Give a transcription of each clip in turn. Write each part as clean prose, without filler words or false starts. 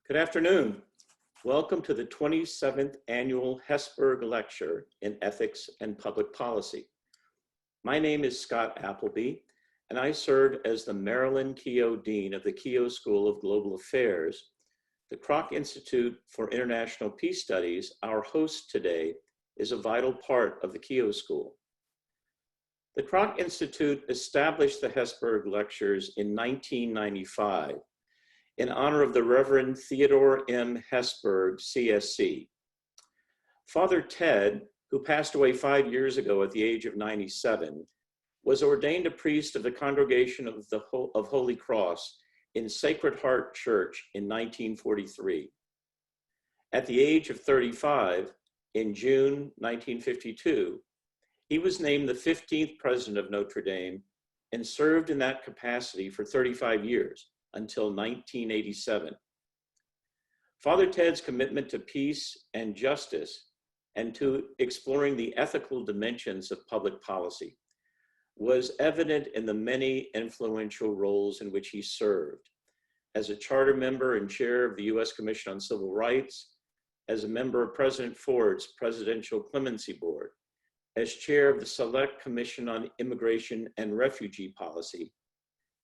Good afternoon. Welcome to the 27th Annual Hesburgh Lecture in Ethics and Public Policy. My name is Scott Appleby, and I serve as the Marilyn Keough Dean of the Keough School of Global Affairs. The Kroc Institute for International Peace Studies, our host today, is a vital part of the Keough School. The Kroc Institute established the Hesburgh Lectures in 1995 in honor of the Reverend Theodore M. Hesburgh, CSC. Father Ted, who passed away 5 years ago at the age of 97, was ordained a priest of the Congregation of Holy Cross in Sacred Heart Church in 1943. At the age of 35, in June 1952, he was named the 15th president of Notre Dame and served in that capacity for 35 years, until 1987. Father Ted's commitment to peace and justice and to exploring the ethical dimensions of public policy was evident in the many influential roles in which he served. As a charter member and chair of the U.S. Commission on Civil Rights, as a member of President Ford's Presidential Clemency Board, as chair of the Select Commission on Immigration and Refugee Policy,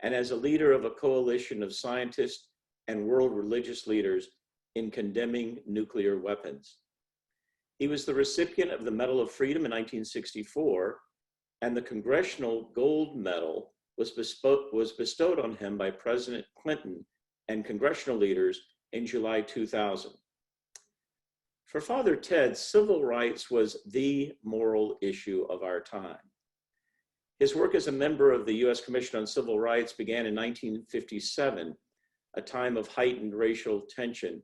and as a leader of a coalition of scientists and world religious leaders in condemning nuclear weapons. He was the recipient of the Medal of Freedom in 1964, and the Congressional Gold Medal was bestowed on him by President Clinton and congressional leaders in July 2000. For Father Ted, civil rights was the moral issue of our time. His work as a member of the U.S. Commission on Civil Rights began in 1957, a time of heightened racial tension,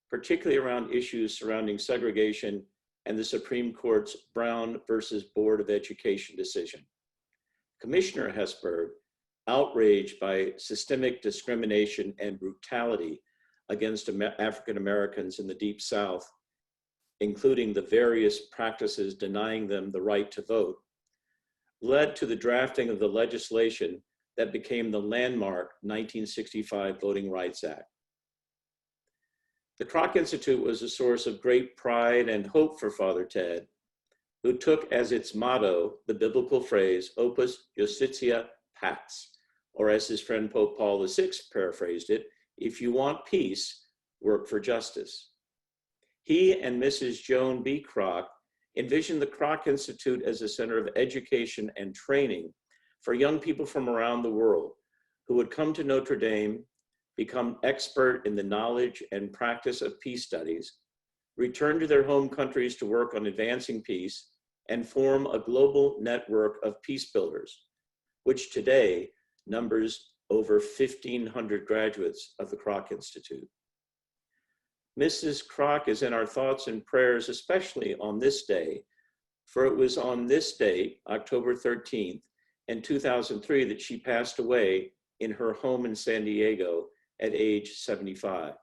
particularly around issues surrounding segregation and the Supreme Court's Brown versus Board of Education decision. Commissioner Hesburgh, outraged by systemic discrimination and brutality against African Americans in the Deep South, including the various practices denying them the right to vote, led to the drafting of the legislation that became the landmark 1965 Voting Rights Act. The Kroc Institute was a source of great pride and hope for Father Ted, who took as its motto the biblical phrase, Opus Justitia Pax, or as his friend Pope Paul VI paraphrased it, if you want peace, work for justice. He and Mrs. Joan B. Kroc envisioned the Kroc Institute as a center of education and training for young people from around the world who would come to Notre Dame, become expert in the knowledge and practice of peace studies, return to their home countries to work on advancing peace, and form a global network of peace builders, which today numbers over 1,500 graduates of the Kroc Institute. Mrs. Kroc is in our thoughts and prayers, especially on this day, for it was on this date, October 13th, in 2003, that she passed away in her home in San Diego at age 75.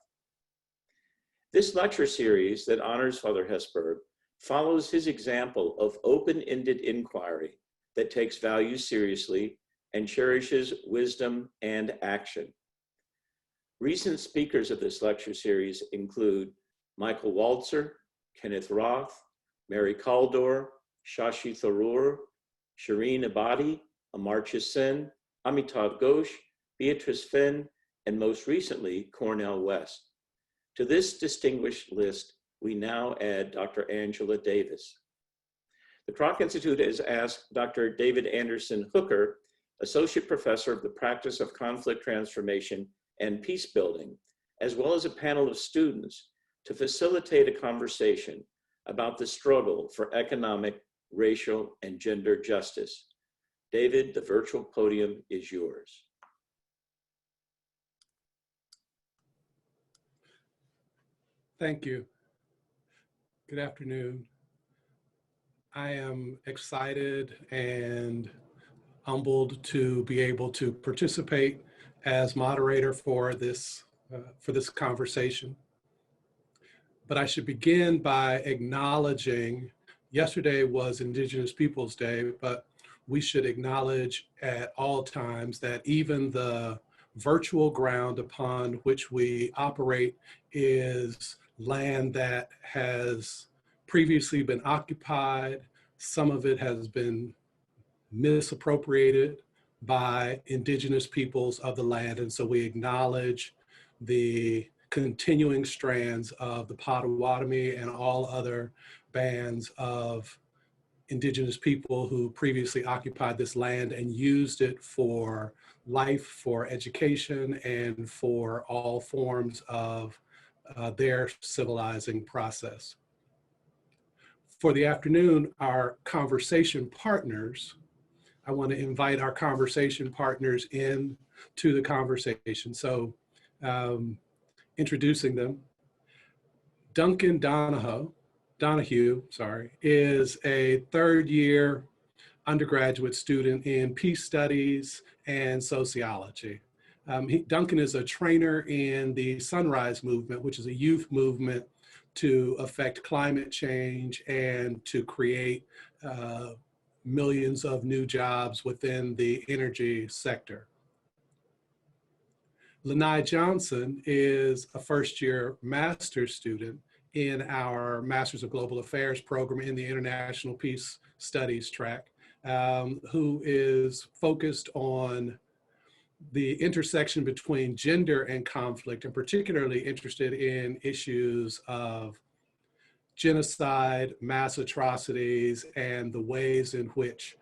This lecture series that honors Father Hesburgh follows his example of open-ended inquiry that takes values seriously and cherishes wisdom and action. Recent speakers of this lecture series include Michael Walzer, Kenneth Roth, Mary Kaldor, Shashi Tharoor, Shireen Ebadi, Amartya Sen, Amitav Ghosh, Beatrice Finn, and most recently, Cornel West. To this distinguished list, we now add Dr. Angela Davis. The Kroc Institute has asked Dr. David Anderson Hooker, Associate Professor of the Practice of Conflict Transformation and Peace Building, as well as a panel of students, to facilitate a conversation about the struggle for economic, racial, and gender justice. David, the virtual podium is yours. Thank you. Good afternoon. I am excited and humbled to be able to participate as moderator for this conversation. But I should begin by acknowledging, yesterday was Indigenous Peoples Day, but we should acknowledge at all times that even the virtual ground upon which we operate is land that has previously been occupied. Some of it has been misappropriated by indigenous peoples of the land. And so we acknowledge the continuing strands of the Potawatomi and all other bands of indigenous people who previously occupied this land and used it for life, for education, and for all forms of their civilizing process. For the afternoon, our conversation partners, I want to invite our conversation partners in to the conversation. So introducing them, Duncan Donahue, is a third-year undergraduate student in peace studies and sociology. Duncan is a trainer in the Sunrise Movement, which is a youth movement to affect climate change and to create millions of new jobs within the energy sector. Lanai Johnson is a first-year master's student in our Masters of Global Affairs program in the International Peace Studies track, who is focused on the intersection between gender and conflict, and particularly interested in issues of genocide, mass atrocities, and the ways in which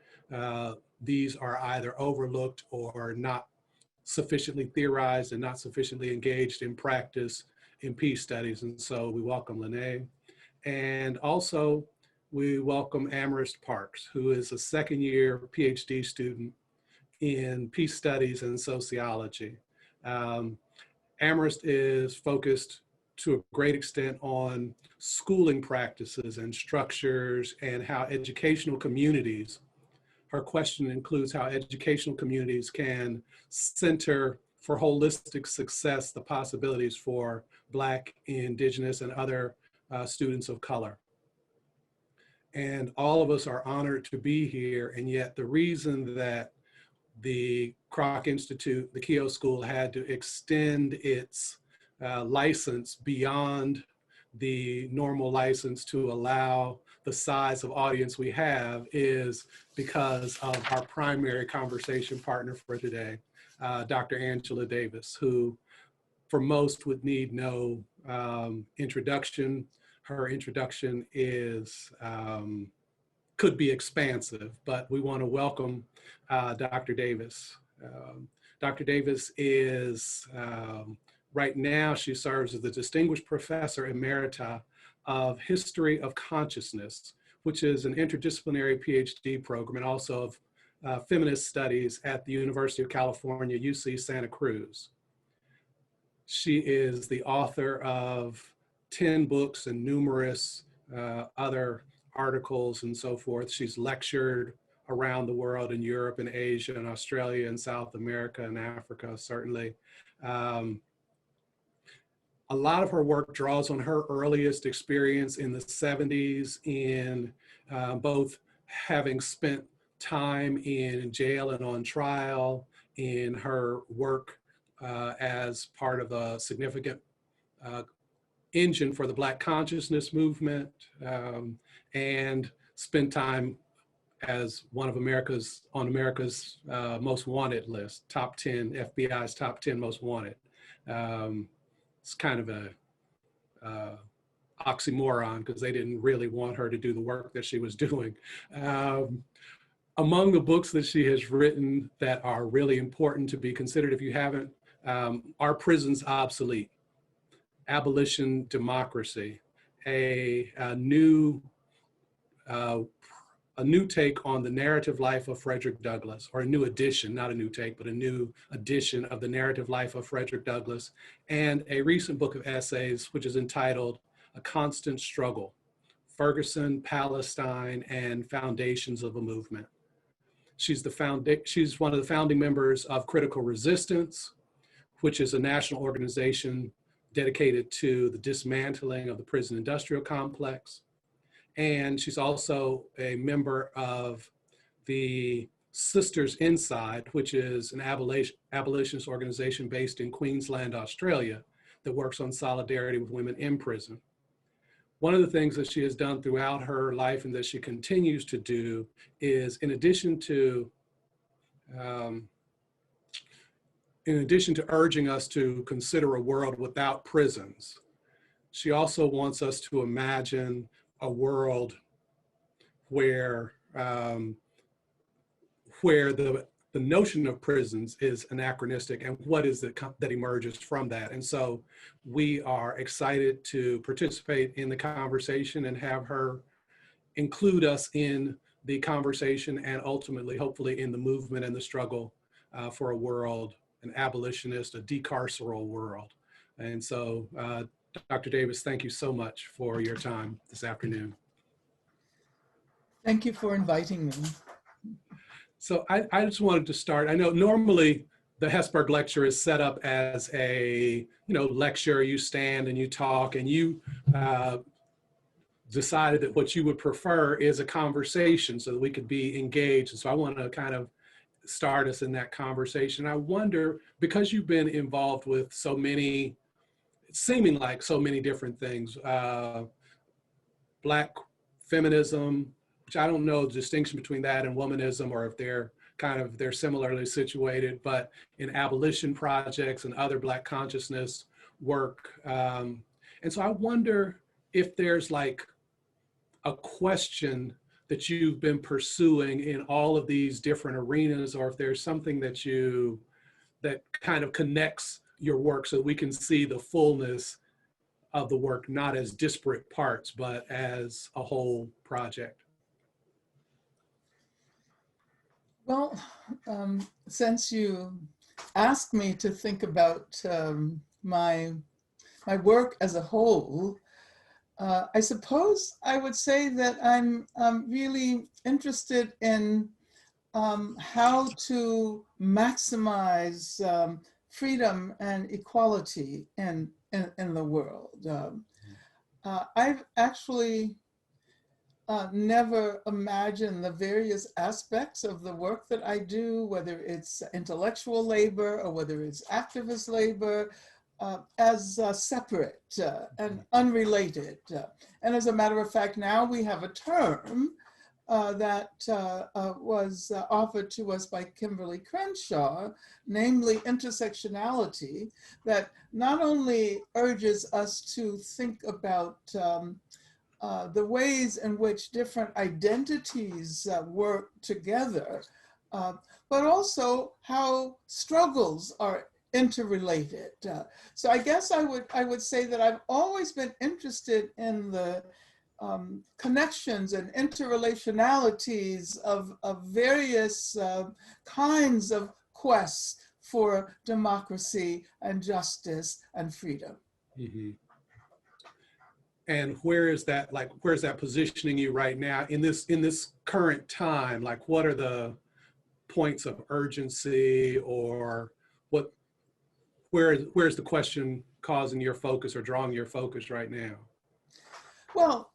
these are either overlooked or not sufficiently theorized and not sufficiently engaged in practice in peace studies. And so we welcome Lene. And also we welcome Amarist Parks, who is a second-year PhD student in peace studies and sociology. Amarist is focused to a great extent on schooling practices and structures and how educational communities, her question includes how educational communities can center for holistic success the possibilities for Black, Indigenous, and other students of color. And all of us are honored to be here, and yet the reason that the Kroc Institute, the Keough School, had to extend its license beyond the normal license to allow the size of audience we have is because of our primary conversation partner for today, Dr. Angela Davis, who for most would need no introduction. Her introduction is, could be expansive, but we want to welcome Dr. Davis. Dr. Davis is, right now, she serves as the Distinguished Professor Emerita of History of Consciousness, which is an interdisciplinary PhD program, and also of feminist studies at the University of California, UC Santa Cruz. She is the author of 10 books and numerous other articles and so forth. She's lectured around the world in Europe and Asia and Australia and South America and Africa, certainly. A lot of her work draws on her earliest experience in the 70s in both having spent time in jail and on trial, in her work as part of a significant engine for the Black consciousness movement, and spent time as one of America's most wanted list, top 10, FBI's top 10 most wanted. It's kind of a oxymoron because they didn't really want her to do the work that she was doing. Among the books that she has written that are really important to be considered, if you haven't, Are Prisons Obsolete? Abolition, Democracy, a new take on the narrative life of Frederick Douglass, or a new edition, not a new take, but a new edition of the narrative life of Frederick Douglass, and a recent book of essays, which is entitled A Constant Struggle, Ferguson, Palestine, and Foundations of a Movement. She's one of the founding members of Critical Resistance, which is a national organization dedicated to the dismantling of the prison industrial complex. And she's also a member of the Sisters Inside, which is an abolitionist organization based in Queensland, Australia, that works on solidarity with women in prison. One of the things that she has done throughout her life and that she continues to do is, in addition to urging us to consider a world without prisons, she also wants us to imagine a world where the notion of prisons is anachronistic, and what is it that emerges from that. And so we are excited to participate in the conversation and have her include us in the conversation and ultimately, hopefully, in the movement and the struggle for a world, an abolitionist, a decarceral world. And so, Dr. Davis, thank you so much for your time this afternoon. Thank you for inviting me. So I just wanted to start. I know normally the Hesburgh lecture is set up as a lecture. You stand and you talk, and you decided that what you would prefer is a conversation so that we could be engaged. And so I want to kind of start us in that conversation. I wonder, because you've been involved with so many, seeming like so many different things, Black feminism, which I don't know the distinction between that and womanism, or if they're similarly situated, but in abolition projects and other Black consciousness work. And so I wonder if there's like a question that you've been pursuing in all of these different arenas, or if there's something that kind of connects your work so that we can see the fullness of the work, not as disparate parts, but as a whole project. Well, since you asked me to think about my work as a whole, I suppose I would say that I'm really interested in how to maximize freedom and equality in the world. I've actually never imagined the various aspects of the work that I do, whether it's intellectual labor or whether it's activist labor, as separate and unrelated. And as a matter of fact, now we have a term that was offered to us by Kimberly Crenshaw, namely intersectionality, that not only urges us to think about the ways in which different identities work together, but also how struggles are interrelated. So I guess I would say that I've always been interested in the connections and interrelationalities of various kinds of quests for democracy and justice and freedom. Mm-hmm. And where's that positioning you right now in this current time? Like, what are the points of urgency, or where's the question causing your focus or drawing your focus right now? Well,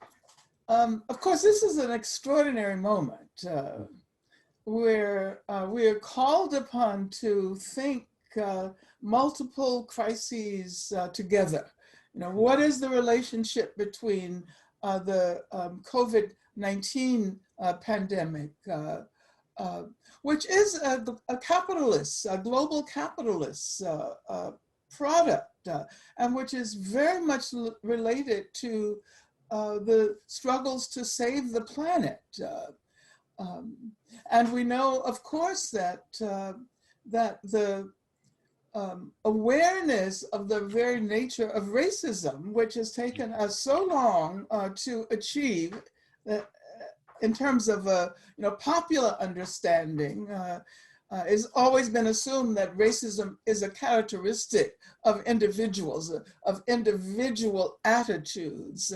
of course, this is an extraordinary moment where we are called upon to think multiple crises together. What is the relationship between the COVID-19 pandemic, which is a global capitalist product, and which is very much related to the struggles to save the planet. And we know, of course, that the awareness of the very nature of racism, which has taken us so long to achieve in terms of popular understanding, it's always been assumed that racism is a characteristic of individuals, of individual attitudes.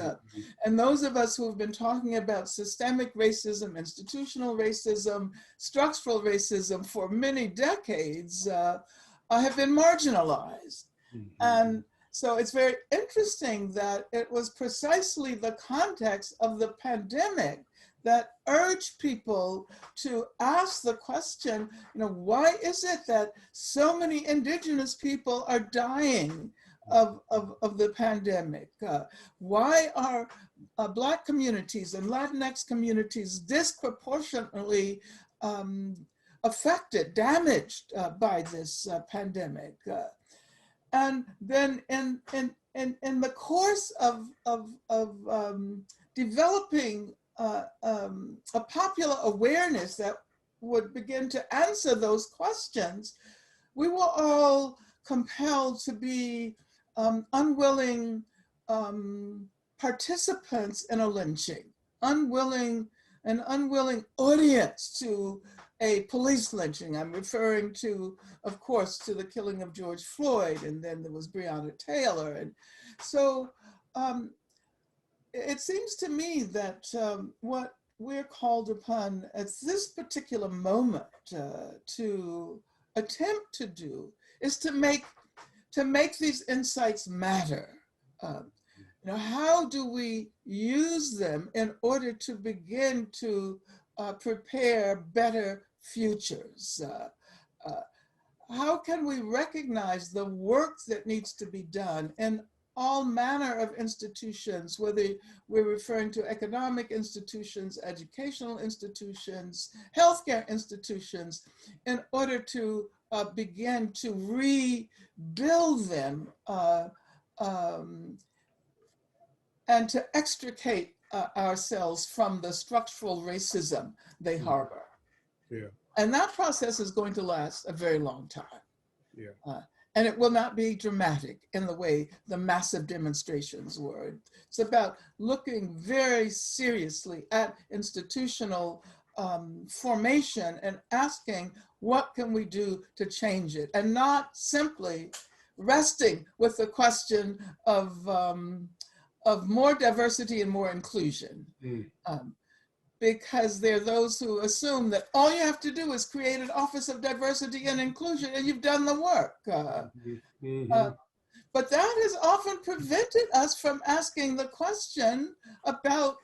And those of us who have been talking about systemic racism, institutional racism, structural racism for many decades have been marginalized. Mm-hmm. And so it's very interesting that it was precisely the context of the pandemic that urge people to ask the question, why is it that so many indigenous people are dying of the pandemic? Why are Black communities and Latinx communities disproportionately affected, damaged by this pandemic? And then in the course of developing a popular awareness that would begin to answer those questions, we were all compelled to be unwilling participants in a lynching, an unwilling audience to a police lynching. I'm referring to, of course, to the killing of George Floyd, and then there was Breonna Taylor. And so it seems to me that what we're called upon at this particular moment to attempt to do is to make these insights matter. How do we use them in order to begin to prepare better futures? How can we recognize the work that needs to be done in all manner of institutions, whether we're referring to economic institutions, educational institutions, healthcare institutions, in order to begin to rebuild them and to extricate ourselves from the structural racism they harbor. Yeah. And that process is going to last a very long time. Yeah. And it will not be dramatic in the way the massive demonstrations were. It's about looking very seriously at institutional formation and asking, what can we do to change it? And not simply resting with the question of more diversity and more inclusion. Because there are those who assume that all you have to do is create an Office of Diversity and Inclusion and you've done the work. But that has often prevented us from asking the question about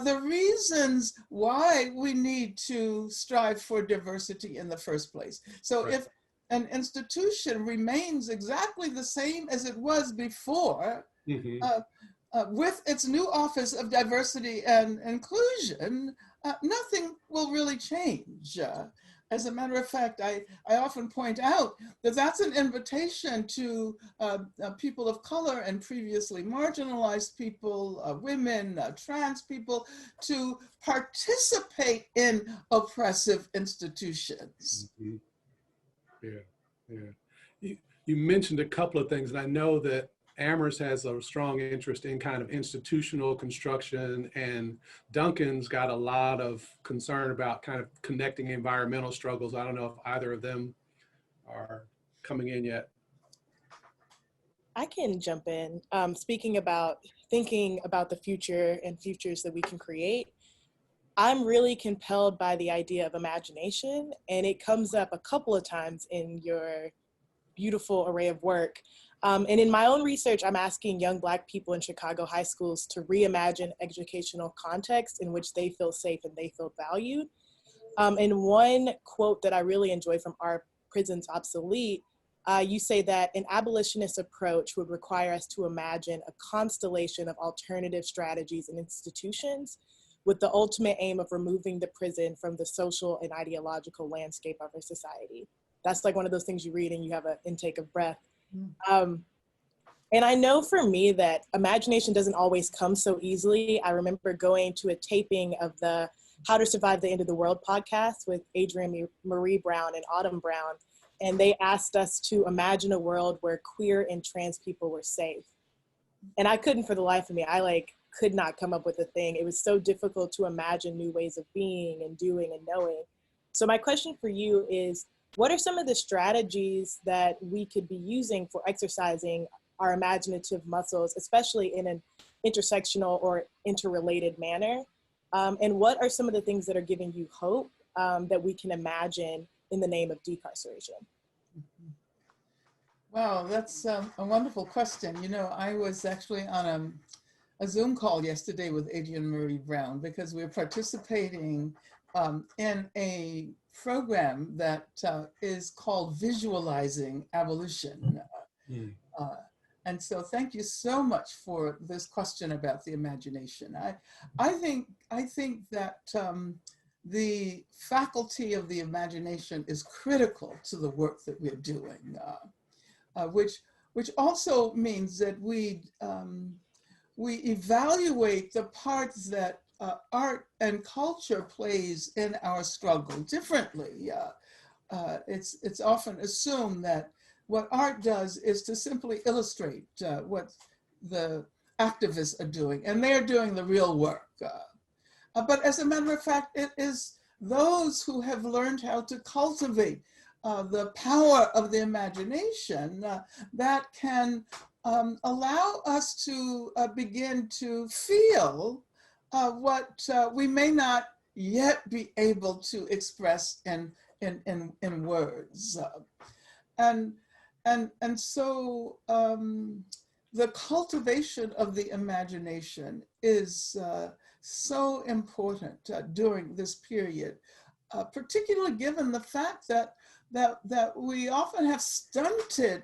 the reasons why we need to strive for diversity in the first place. So if an institution remains exactly the same as it was before, with its new Office of Diversity and Inclusion, nothing will really change. As a matter of fact, I often point out that that's an invitation to people of color and previously marginalized people, women, trans people, to participate in oppressive institutions. You mentioned a couple of things, and I know that Amherst has a strong interest in kind of institutional construction, and Duncan's got a lot of concern about kind of connecting environmental struggles. I don't know if either of them are coming in yet. I can jump in. Speaking about thinking about the future and futures that we can create, I'm really compelled by the idea of imagination, and it comes up a couple of times in your beautiful array of work. And in my own research, I'm asking young Black people in Chicago high schools to reimagine educational contexts in which they feel safe and they feel valued. And one quote that I really enjoy from Our Prisons Obsolete, you say that an abolitionist approach would require us to imagine a constellation of alternative strategies and institutions with the ultimate aim of removing the prison from the social and ideological landscape of our society. That's like one of those things you read and you have an intake of breath. And I know for me that imagination doesn't always come so easily. I remember going to a taping of the How to Survive the End of the World podcast with Adrienne Marie Brown and Autumn Brown. And they asked us to imagine a world where queer and trans people were safe. And I couldn't for the life of me. I could not come up with a thing. It was so difficult to imagine new ways of being and doing and knowing. So my question for you is, what are some of the strategies that we could be using for exercising our imaginative muscles, especially in an intersectional or interrelated manner? And what are some of the things that are giving you hope that we can imagine in the name of decarceration? Wow, that's a wonderful question. You know, I was actually on a a Zoom call yesterday with Adrienne Marie Brown because we're participating in a program that is called Visualizing Abolition. And so thank you so much for this question about the imagination. I think that the faculty of the imagination is critical to the work that we're doing, which also means that we evaluate the parts that art and culture plays in our struggle differently. It's often assumed that what art does is to simply illustrate what the activists are doing, and they're doing the real work. But as a matter of fact, it is those who have learned how to cultivate the power of the imagination that can allow us to begin to feel what we may not yet be able to express in words. And so the cultivation of the imagination is so important during this period, particularly given the fact that we often have stunted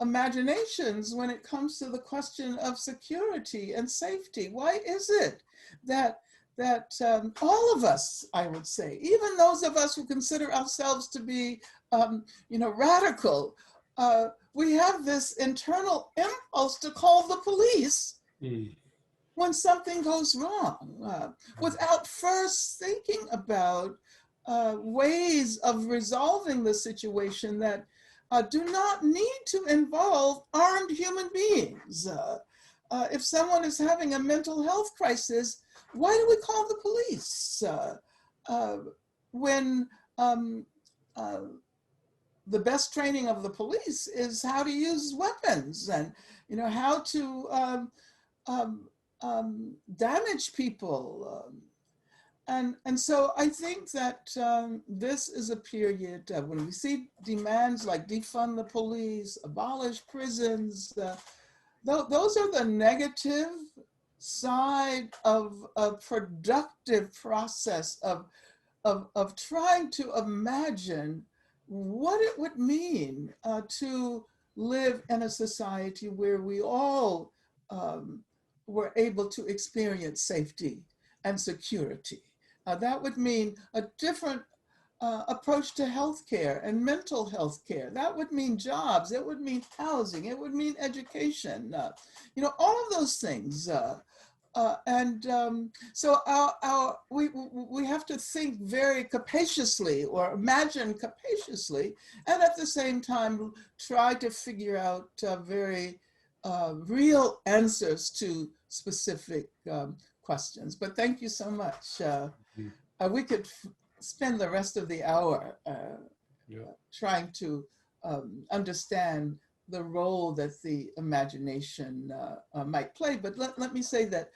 imaginations when it comes to the question of security and safety. Why is it that all of us, I would say, even those of us who consider ourselves to be radical, we have this internal impulse to call the police when something goes wrong, without first thinking about ways of resolving the situation that do not need to involve armed human beings. If someone is having a mental health crisis, why do we call the police? When the best training of the police is how to use weapons and how to damage people. And so I think that this is a period when we see demands like defund the police, abolish prisons, those are the negative side of a productive process of trying to imagine what it would mean to live in a society where we all were able to experience safety and security. That would mean a different approach to healthcare and mental health care. That would mean jobs. It would mean housing. It would mean education. All of those things. So we have to think very capaciously or imagine capaciously, and at the same time try to figure out very real answers to specific questions. But thank you so much. We could spend the rest of the hour trying to understand the role that the imagination might play. But let me say that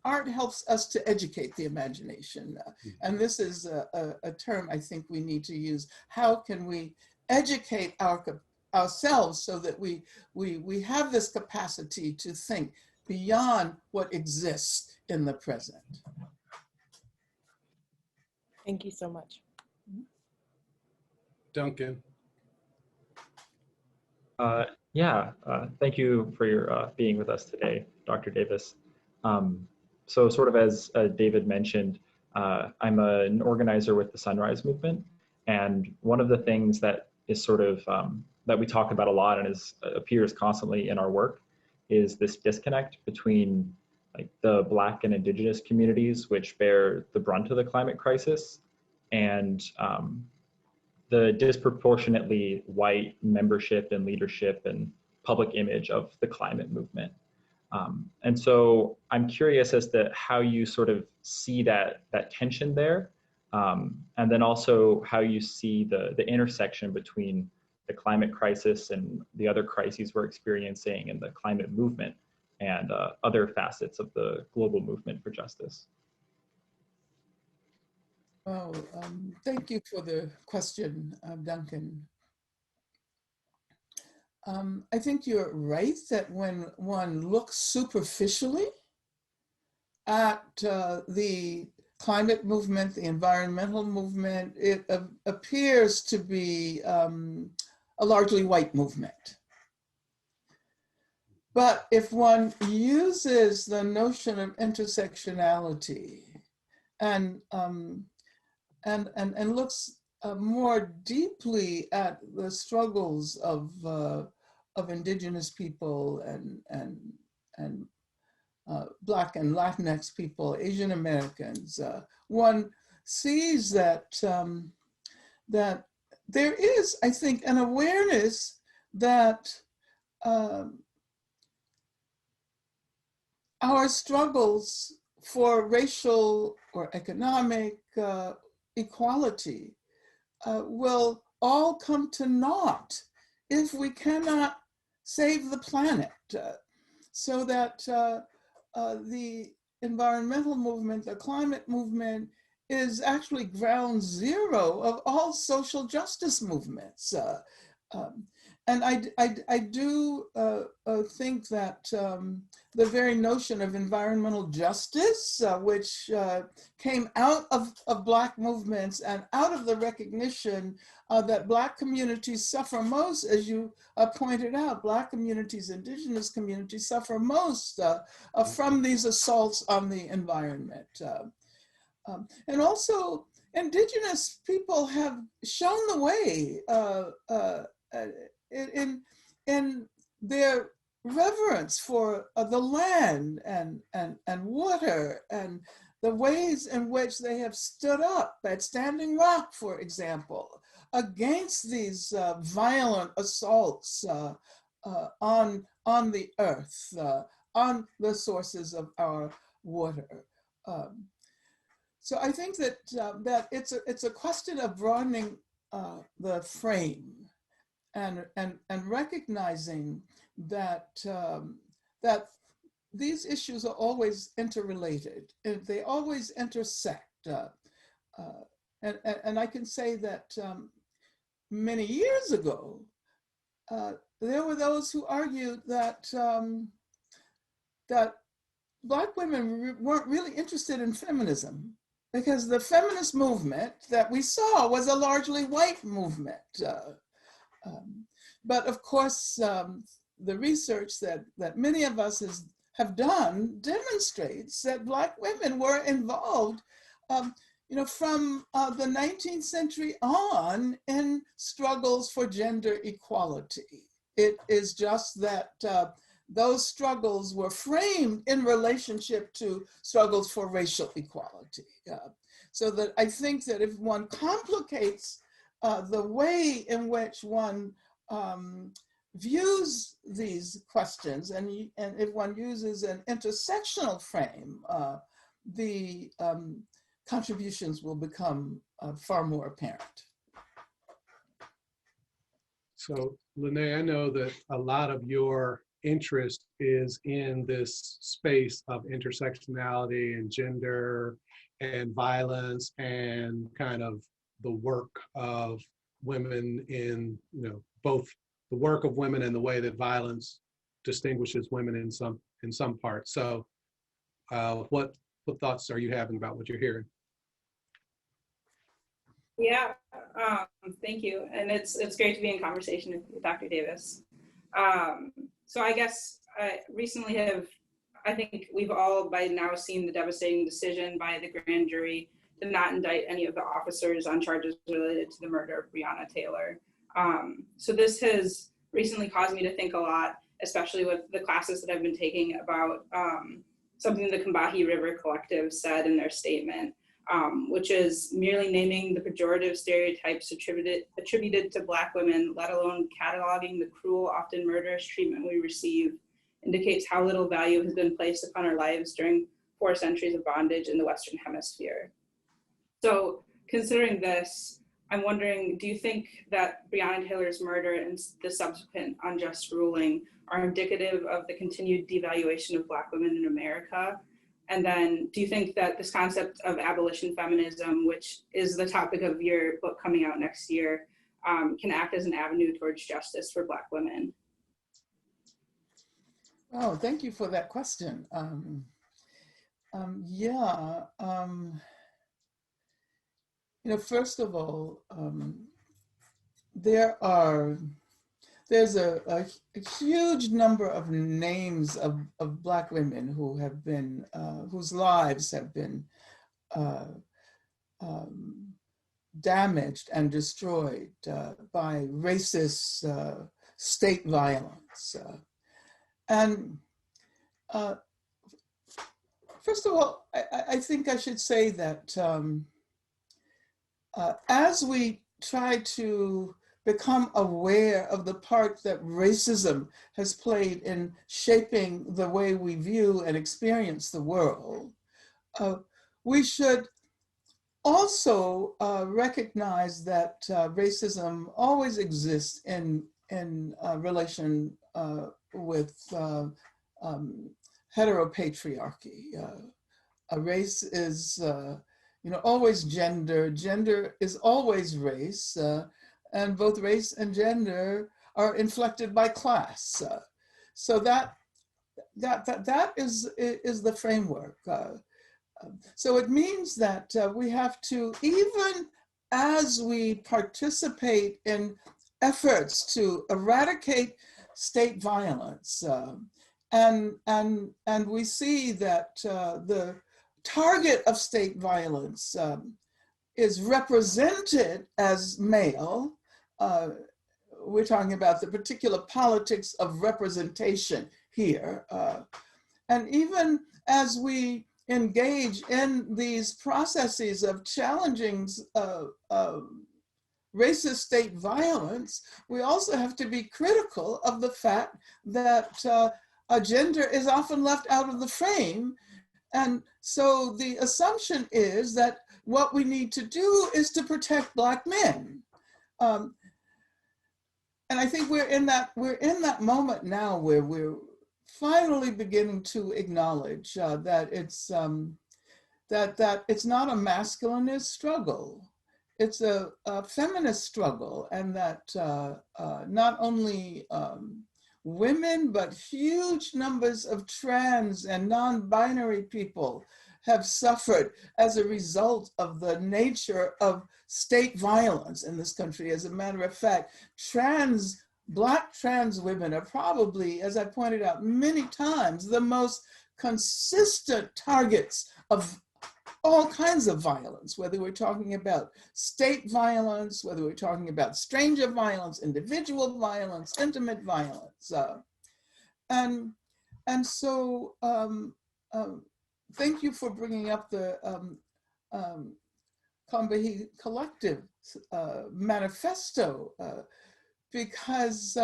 art helps us to educate the imagination. And this is a term I think we need to use. How can we educate ourselves so that we have this capacity to think beyond what exists in the present? Thank you so much. Duncan. Thank you for your being with us today, Dr. Davis. So sort of as David mentioned, I'm an organizer with the Sunrise Movement. And one of the things that is sort of, that we talk about a lot and appears constantly in our work is this disconnect between like the Black and Indigenous communities, which bear the brunt of the climate crisis, and the disproportionately white membership and leadership and public image of the climate movement. And so I'm curious as to how you sort of see that tension there, and then also how you see the intersection between the climate crisis and the other crises we're experiencing in the climate movement and other facets of the global movement for justice. Well, thank you for the question, Duncan. I think you're right that when one looks superficially at the climate movement, the environmental movement, it appears to be a largely white movement. But if one uses the notion of intersectionality and looks more deeply at the struggles of indigenous people and Black and Latinx people, Asian Americans, one sees that that there is, I think, an awareness that our struggles for racial or economic equality will all come to naught if we cannot save the planet. So that the environmental movement, the climate movement, is actually ground zero of all social justice movements. And I do think that the very notion of environmental justice, which came out of Black movements and out of the recognition that Black communities suffer most, as you pointed out, Black communities, indigenous communities suffer most from these assaults on the environment. And also, indigenous people have shown the way in their reverence for the land and water, and the ways in which they have stood up at Standing Rock, for example, against these violent assaults on the earth, on the sources of our water. So I think that that it's a question of broadening the frame and recognizing that that these issues are always interrelated and they always intersect. And I can say that many years ago, there were those who argued that that Black women weren't really interested in feminism because the feminist movement that we saw was a largely white movement. But of course, the research that many of us have done demonstrates that Black women were involved from the 19th century on in struggles for gender equality. It is just that those struggles were framed in relationship to struggles for racial equality. So that I think that if one complicates the way in which one views these questions, and if one uses an intersectional frame, the contributions will become far more apparent. So, Lene, I know that a lot of your interest is in this space of intersectionality and gender and violence and kind of the work of women in, both the work of women and the way that violence distinguishes women in some parts. So what thoughts are you having about what you're hearing? Yeah, thank you. And it's great to be in conversation with Dr. Davis. So I guess I recently I think we've all by now seen the devastating decision by the grand jury to not indict any of the officers on charges related to the murder of Breonna Taylor. So this has recently caused me to think a lot, especially with the classes that I've been taking, about something the Combahee River Collective said in their statement, which is merely naming the pejorative stereotypes attributed to Black women, let alone cataloging the cruel, often murderous treatment we receive, indicates how little value has been placed upon our lives during 4 centuries of bondage in the Western Hemisphere. So considering this, I'm wondering, do you think that Breonna Taylor's murder and the subsequent unjust ruling are indicative of the continued devaluation of Black women in America? And then do you think that this concept of abolition feminism, which is the topic of your book coming out next year, can act as an avenue towards justice for Black women? Oh, thank you for that question. Yeah, first of all, there's a huge number of names of Black women who have been, whose lives have been damaged and destroyed by racist state violence. And first of all, I think I should say that as we try to become aware of the part that racism has played in shaping the way we view and experience the world, we should also recognize that racism always exists in relation with heteropatriarchy. A race is always gender. Gender is always race, and both race and gender are inflected by class. So that is the framework. So it means that we have to, even as we participate in efforts to eradicate state violence, and we see that the target of state violence is represented as male. We're talking about the particular politics of representation here. And even as we engage in these processes of challenging racist state violence, we also have to be critical of the fact that a gender is often left out of the frame. And so the assumption is that what we need to do is to protect Black men. And I think we're in that moment now where we're finally beginning to acknowledge that it's that it's not a masculinist struggle, it's a feminist struggle, and that not only women but huge numbers of trans and non-binary people have suffered as a result of the nature of state violence in this country. As a matter of fact, Black trans women are probably, as I pointed out many times, the most consistent targets of all kinds of violence, whether we're talking about state violence, whether we're talking about stranger violence, individual violence, intimate violence. And so thank you for bringing up the Combahee Collective manifesto, because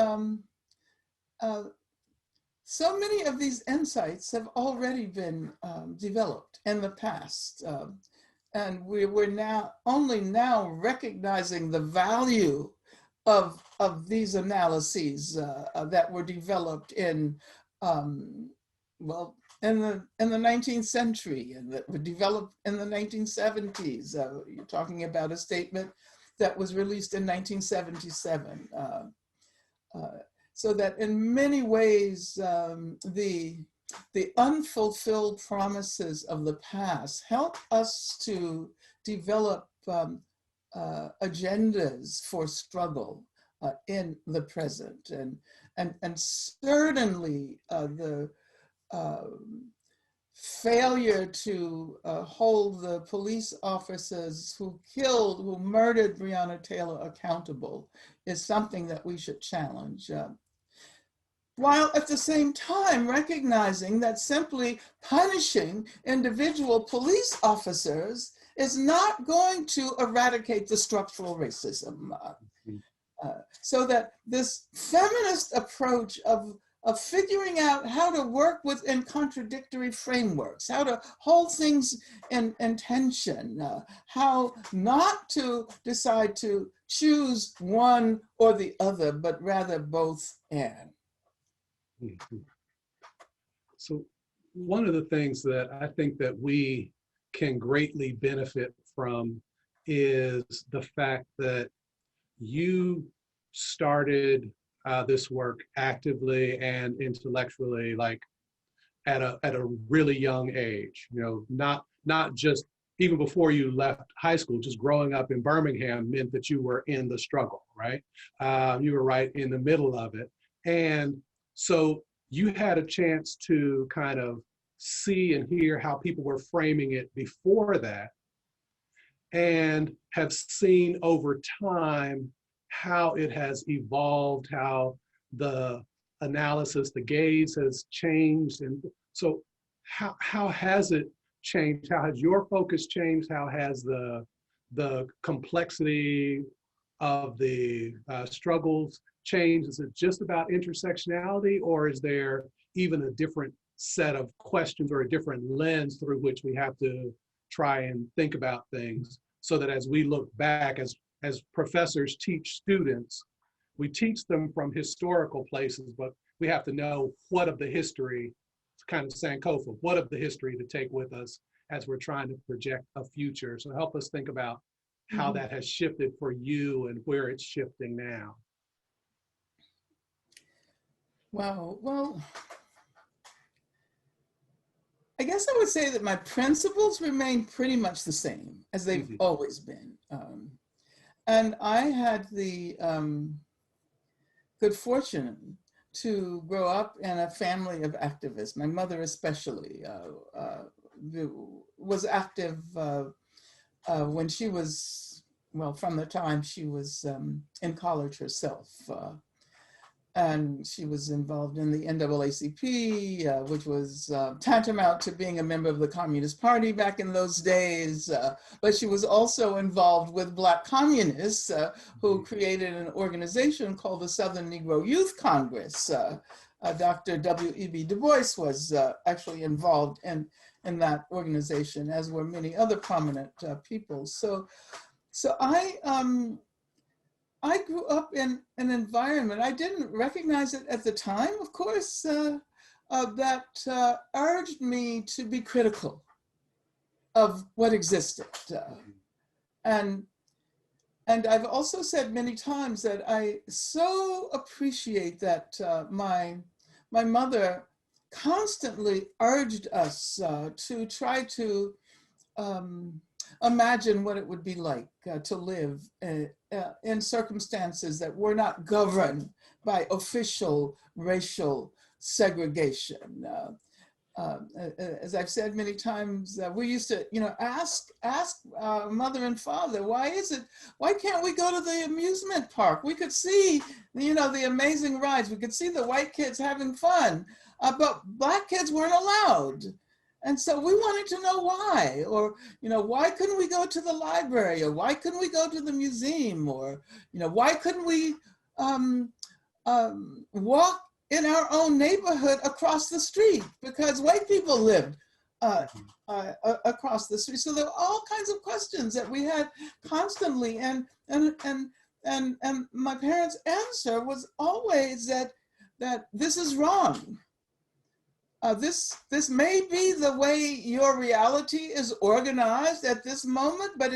so many of these insights have already been developed in the past. And we're only now recognizing the value of these analyses that were developed in, in the 19th century, and that were developed in the 1970s. You're talking about a statement that was released in 1977. So that in many ways, the unfulfilled promises of the past help us to develop agendas for struggle in the present. And certainly the failure to hold the police officers who murdered Breonna Taylor accountable is something that we should challenge. While at the same time recognizing that simply punishing individual police officers is not going to eradicate the structural racism. So that this feminist approach of figuring out how to work within contradictory frameworks, how to hold things in tension, how not to decide to choose one or the other, but rather both and. So one of the things that I think that we can greatly benefit from is the fact that you started this work actively and intellectually, like at a really young age. You know, not just even before you left high school. Just growing up in Birmingham meant that you were in the struggle, right? You were right in the middle of it, and so you had a chance to kind of see and hear how people were framing it before that, and have seen over time how it has evolved, how the analysis, the gaze has changed. And so how has it changed? How has your focus changed? How has the complexity of the struggles changed? Is it just about intersectionality, or is there even a different set of questions or a different lens through which we have to try and think about things, so that as we look back, as professors teach students, we teach them from historical places, but we have to know what of the history, kind of Sankofa, what of the history to take with us as we're trying to project a future. So help us think about how that has shifted for you and where it's shifting now. Wow, well, I guess I would say that my principles remain pretty much the same as they've always been. And I had the good fortune to grow up in a family of activists. My mother especially was active when she was, well, from the time she was in college herself. And she was involved in the NAACP, which was tantamount to being a member of the Communist Party back in those days. But she was also involved with Black communists who created an organization called the Southern Negro Youth Congress. Dr. W.E.B. Du Bois was actually involved in that organization, as were many other prominent people. So I grew up in an environment, I didn't recognize it at the time, of course, that urged me to be critical of what existed. And I've also said many times that I so appreciate that my mother constantly urged us to try to imagine what it would be like to live in circumstances that were not governed by official racial segregation. As I've said many times, we used to, ask mother and father, why can't we go to the amusement park? We could see, the amazing rides. We could see the white kids having fun, but Black kids weren't allowed. And so we wanted to know why, or, why couldn't we go to the library, or why couldn't we go to the museum, or, why couldn't we walk in our own neighborhood across the street, because white people lived across the street. So there were all kinds of questions that we had constantly, and my parents' answer was always that this is wrong. This may be the way your reality is organized at this moment, but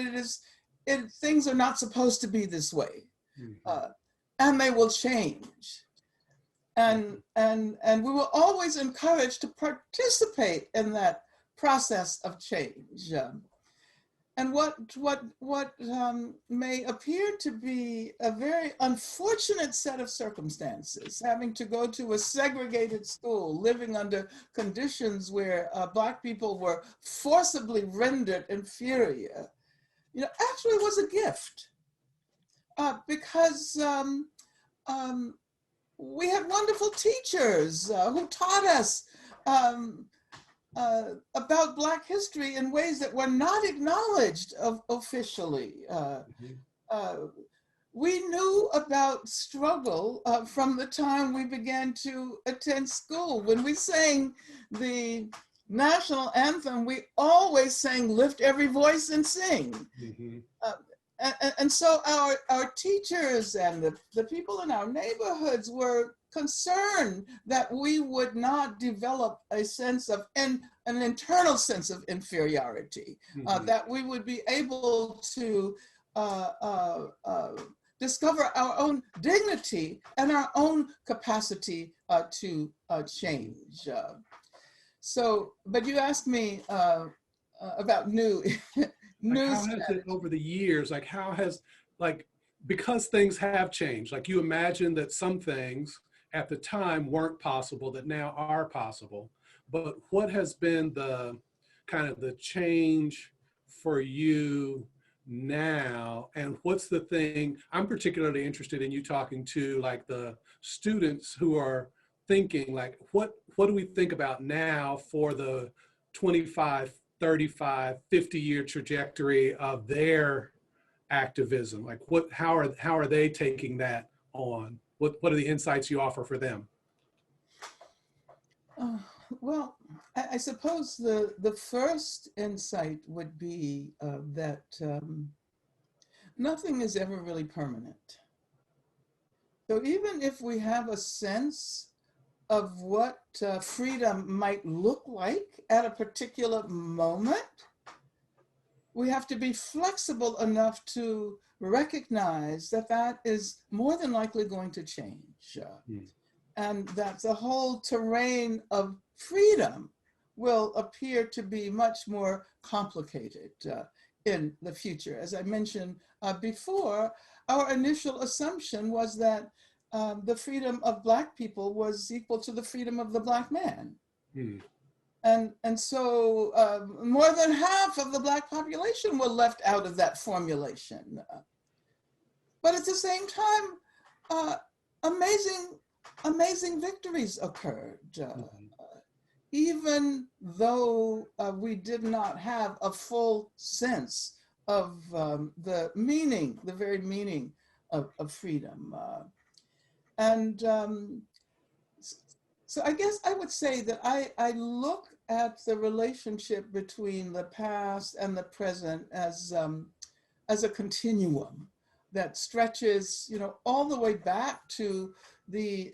things are not supposed to be this way, and they will change. And we were always encouraged to participate in that process of change. And what may appear to be a very unfortunate set of circumstances, having to go to a segregated school, living under conditions where Black people were forcibly rendered inferior, actually was a gift, because we had wonderful teachers who taught us about Black history in ways that were not acknowledged officially. We knew about struggle from the time we began to attend school. When we sang the national anthem, we always sang "Lift Every Voice and Sing." And so our teachers and the people in our neighborhoods were concerned that we would not develop a sense of an internal sense of inferiority, that we would be able to discover our own dignity and our own capacity to change. But you asked me about new Like how has it over the years, because things have changed, like you imagine that some things at the time weren't possible that now are possible, but what has been the kind of the change for you now, and what's the thing I'm particularly interested in you talking to, like the students who are thinking, like what do we think about now for the 25, 35, 50-year trajectory of their activism? Like how are they taking that on? What are the insights you offer for them? Well, I suppose the first insight would be that nothing is ever really permanent. So even if we have a sense of what freedom might look like at a particular moment, we have to be flexible enough to recognize that that is more than likely going to change. And that the whole terrain of freedom will appear to be much more complicated in the future. As I mentioned before, our initial assumption was that the freedom of Black people was equal to the freedom of the Black man. And so more than half of the Black population were left out of that formulation. But at the same time, amazing victories occurred. Even though we did not have a full sense of the very meaning of freedom. So I guess I would say that I look at the relationship between the past and the present as a continuum that stretches, all the way back to the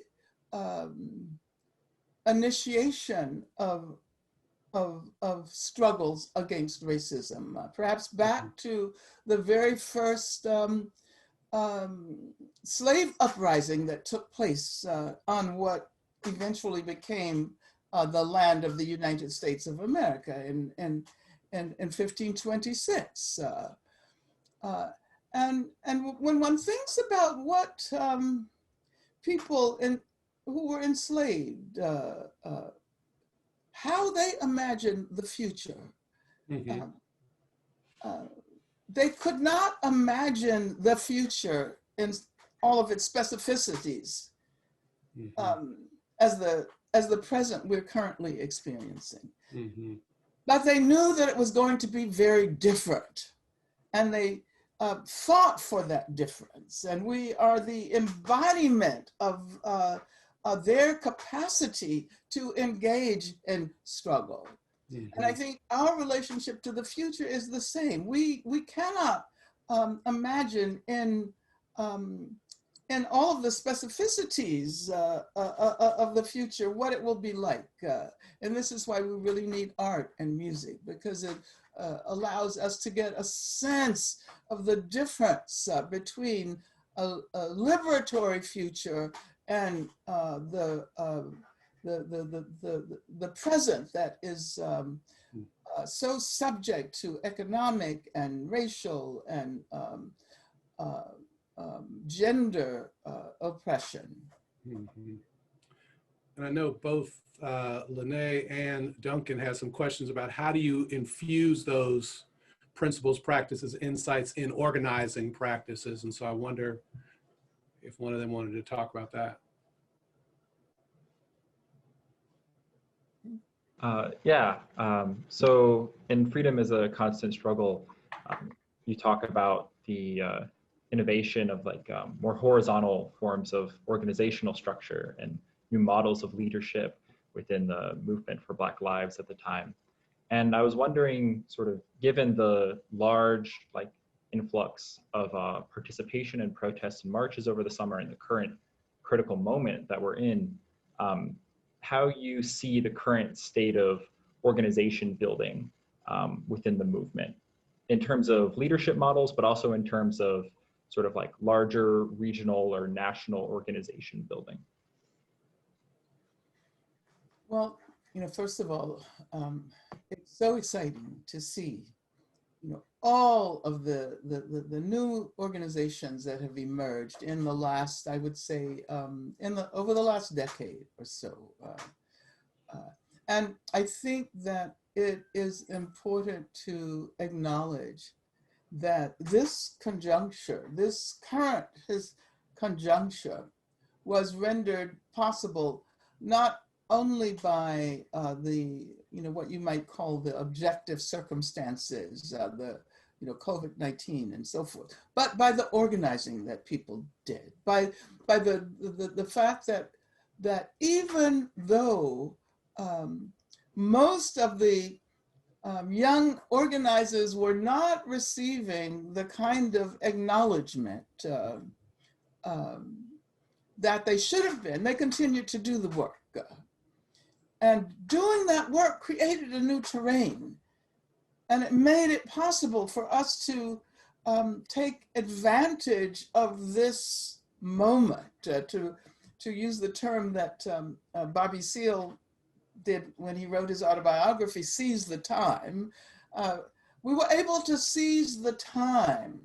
initiation of struggles against racism, perhaps back to the very first slave uprising that took place on what eventually became the land of the United States of America in 1526. And when one thinks about what people who were enslaved, how they imagined the future, they could not imagine the future in all of its specificities as the present we're currently experiencing. But they knew that it was going to be very different, and they fought for that difference. And we are the embodiment of their capacity to engage in struggle. And I think our relationship to the future is the same. We cannot imagine in all of the specificities of the future what it will be like. And this is why we really need art and music, because it allows us to get a sense of the difference between a liberatory future and the present that is so subject to economic and racial and gender oppression. And I know both Lene and Duncan has some questions about how do you infuse those principles, practices, insights in organizing practices. And so I wonder if one of them wanted to talk about that. So in Freedom is a Constant Struggle, you talk about the innovation of more horizontal forms of organizational structure and new models of leadership within the movement for Black lives at the time. And I was wondering, sort of given the large influx of participation and protests and marches over the summer and the current critical moment that we're in, how you see the current state of organization building within the movement in terms of leadership models, but also in terms of sort of like larger regional or national organization building? Well, first of all, it's so exciting to see, all of the new organizations that have emerged in the last, I would say, over the last decade or so. And I think that it is important to acknowledge that this conjuncture, this current conjuncture, was rendered possible not only by what you might call the objective circumstances, the COVID-19 and so forth, but by the organizing that people did, by the fact that even though most of the young organizers were not receiving the kind of acknowledgement that they should have been, they continued to do the work. And doing that work created a new terrain. And it made it possible for us to take advantage of this moment, to use the term that Bobby Seale did when he wrote his autobiography, seize the time. We were able to seize the time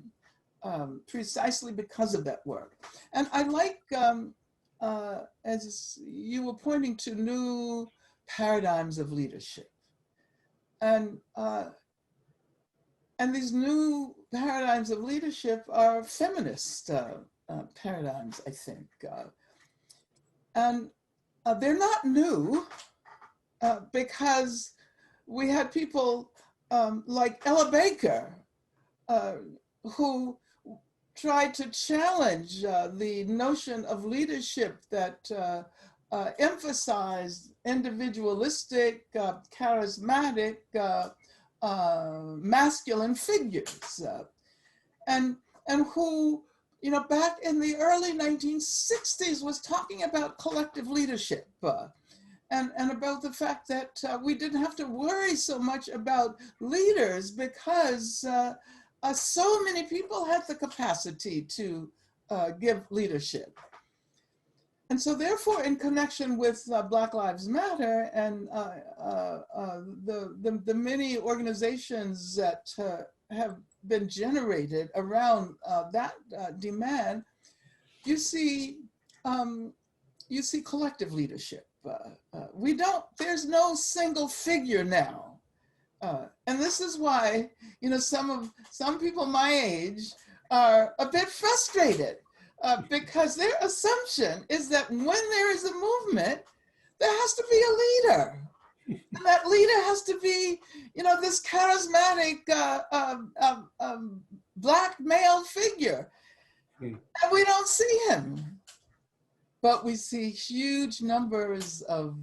precisely because of that work. And I like, as you were pointing to, new paradigms of leadership. And these new paradigms of leadership are feminist paradigms, I think. And they're not new because we had people like Ella Baker who tried to challenge the notion of leadership that emphasized individualistic, charismatic, masculine figures, and who, back in the early 1960s was talking about collective leadership and about the fact that we didn't have to worry so much about leaders because so many people had the capacity to give leadership. And so therefore, in connection with Black Lives Matter and the many organizations that have been generated around that demand, you see collective leadership. There's no single figure now. And this is why, some people my age are a bit frustrated. Because their assumption is that when there is a movement, there has to be a leader. And that leader has to be, this charismatic Black male figure. And we don't see him. But we see huge numbers of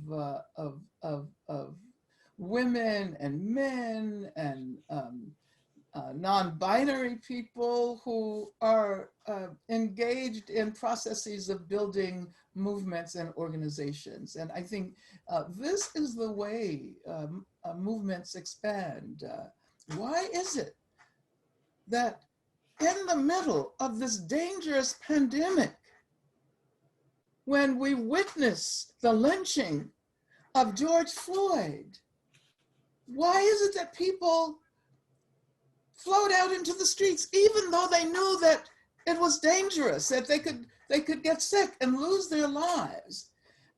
women and men and non-binary people who are engaged in processes of building movements and organizations. And I think this is the way movements expand. Why is it that in the middle of this dangerous pandemic, when we witness the lynching of George Floyd, why is it that people flowed out into the streets, even though they knew that it was dangerous, that they could get sick and lose their lives?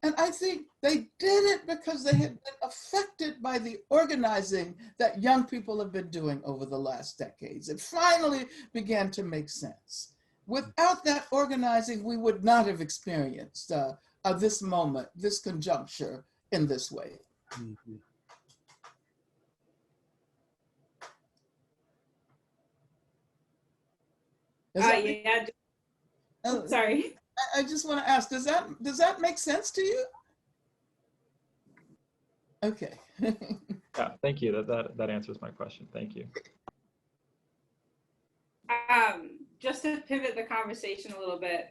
And I think they did it because they had been affected by the organizing that young people have been doing over the last decades. It finally began to make sense. Without that organizing, we would not have experienced this moment, this conjuncture in this way. Mm-hmm. Yeah. Sorry. I just want to ask, does that make sense to you? Okay. Yeah, thank you. That answers my question. Thank you. Just to pivot the conversation a little bit.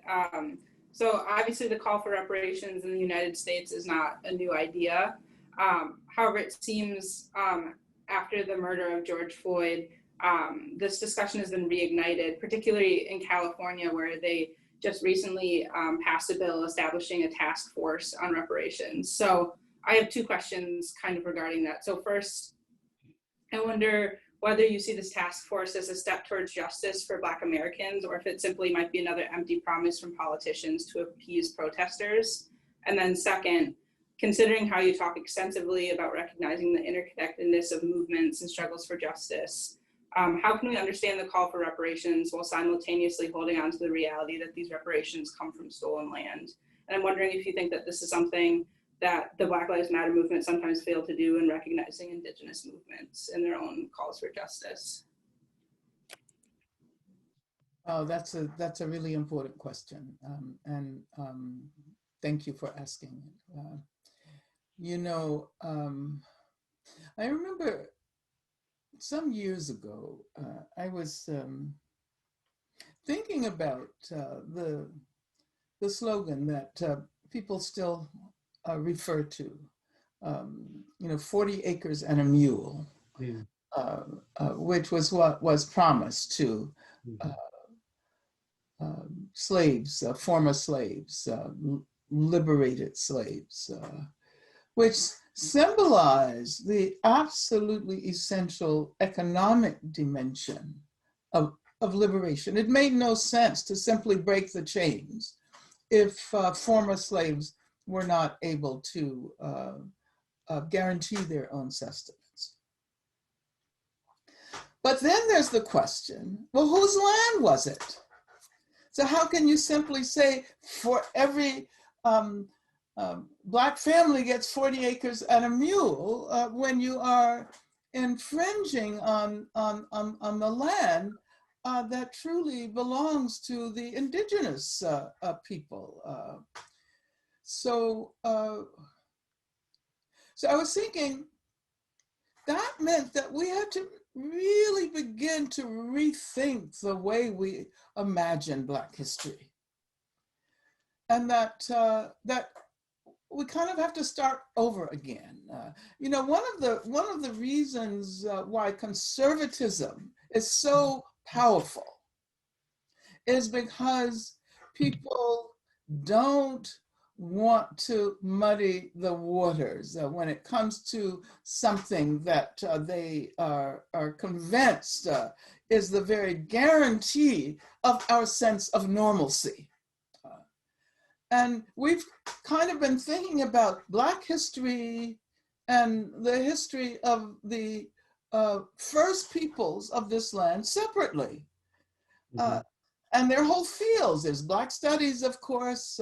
So obviously the call for reparations in the United States is not a new idea. However, it seems after the murder of George Floyd, this discussion has been reignited, particularly in California, where they just recently passed a bill establishing a task force on reparations. So I have two questions kind of regarding that. So first, I wonder whether you see this task force as a step towards justice for Black Americans, or if it simply might be another empty promise from politicians to appease protesters. And then second, considering how you talk extensively about recognizing the interconnectedness of movements and struggles for justice, how can we understand the call for reparations while simultaneously holding on to the reality that these reparations come from stolen land? And I'm wondering if you think that this is something that the Black Lives Matter movement sometimes failed to do in recognizing Indigenous movements and their own calls for justice. Oh, that's a really important question. Thank you for asking. You know, I remember some years ago, I was thinking about the slogan that people still refer to, you know, 40 acres and a mule, which was what was promised to slaves, former slaves, liberated slaves, which symbolize the absolutely essential economic dimension of liberation. It made no sense to simply break the chains if former slaves were not able to guarantee their own sustenance. But then there's the question, well, whose land was it? So how can you simply say for every Black family gets 40 acres and a mule when you are infringing on the land that truly belongs to the indigenous people? So I was thinking that meant that we had to really begin to rethink the way we imagine Black history, and that we kind of have to start over again. You know, one of the reasons why conservatism is so powerful is because people don't want to muddy the waters when it comes to something that they are convinced is the very guarantee of our sense of normalcy. And we've kind of been thinking about Black history and the history of the first peoples of this land separately. And there are whole fields. There's Black studies, of course.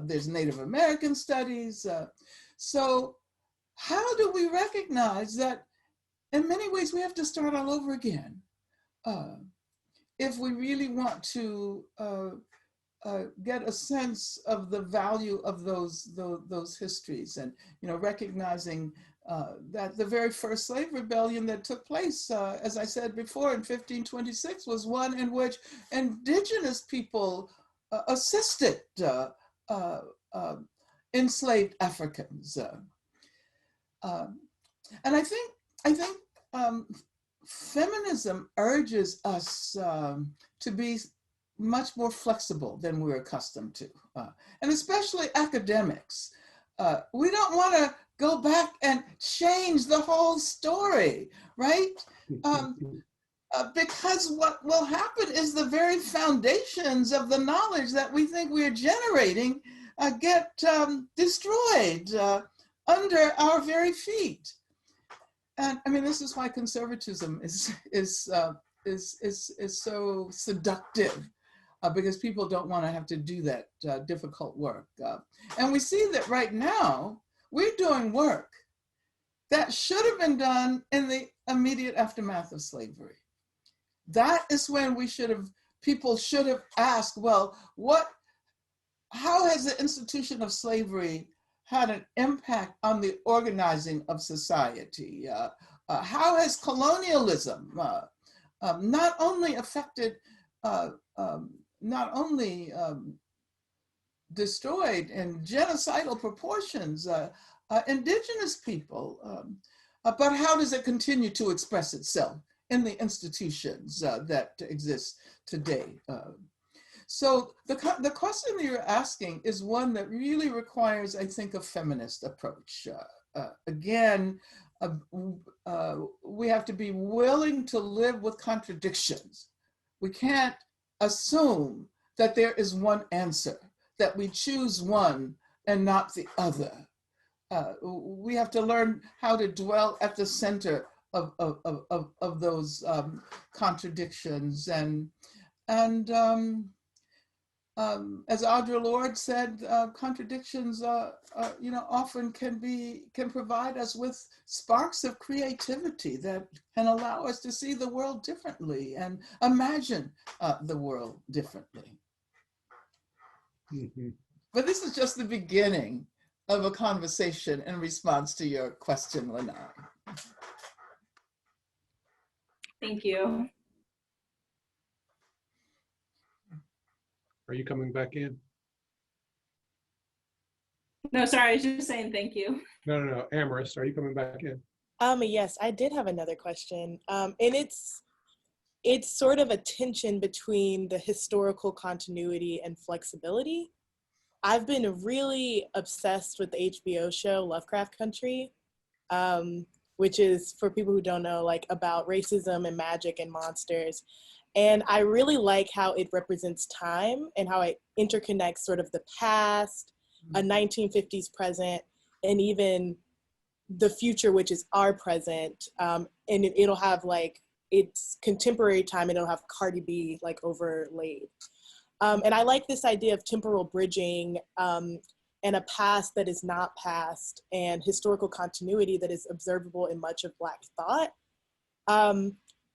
There's Native American studies. So how do we recognize that in many ways we have to start all over again if we really want to get a sense of the value of those histories, and recognizing that the very first slave rebellion that took place, as I said before, in 1526 was one in which indigenous people assisted enslaved Africans. And I think feminism urges us to be much more flexible than we're accustomed to, and especially academics. We don't want to go back and change the whole story, right? Because what will happen is the very foundations of the knowledge that we think we're generating get destroyed under our very feet. And I mean, this is why conservatism is so seductive, because people don't want to have to do that difficult work. And we see that right now, we're doing work that should have been done in the immediate aftermath of slavery. That is when people should have asked, well, how has the institution of slavery had an impact on the organizing of society? How has colonialism not only affected, not only destroyed in genocidal proportions indigenous people, but how does it continue to express itself in the institutions that exist today. So the question that you're asking is one that really requires, I think, a feminist approach. Again, we have to be willing to live with contradictions. We can't assume that there is one answer, that we choose one and not the other. We have to learn how to dwell at the center of those contradictions. And as Audre Lorde said, contradictions, often can provide us with sparks of creativity that can allow us to see the world differently and imagine the world differently. Mm-hmm. But this is just the beginning of a conversation in response to your question, Lenore. Thank you. Are you coming back in? No, sorry, I was just saying thank you. No. Amaris, are you coming back in? Yes, I did have another question. And it's sort of a tension between the historical continuity and flexibility. I've been really obsessed with the HBO show Lovecraft Country, which is, for people who don't know, like about racism and magic and monsters. And I really like how it represents time and how it interconnects sort of the past, a 1950s present, and even the future, which is our present. And it'll have like, it's contemporary time and it'll have Cardi B like overlaid. And I like this idea of temporal bridging and a past that is not past and historical continuity that is observable in much of Black thought.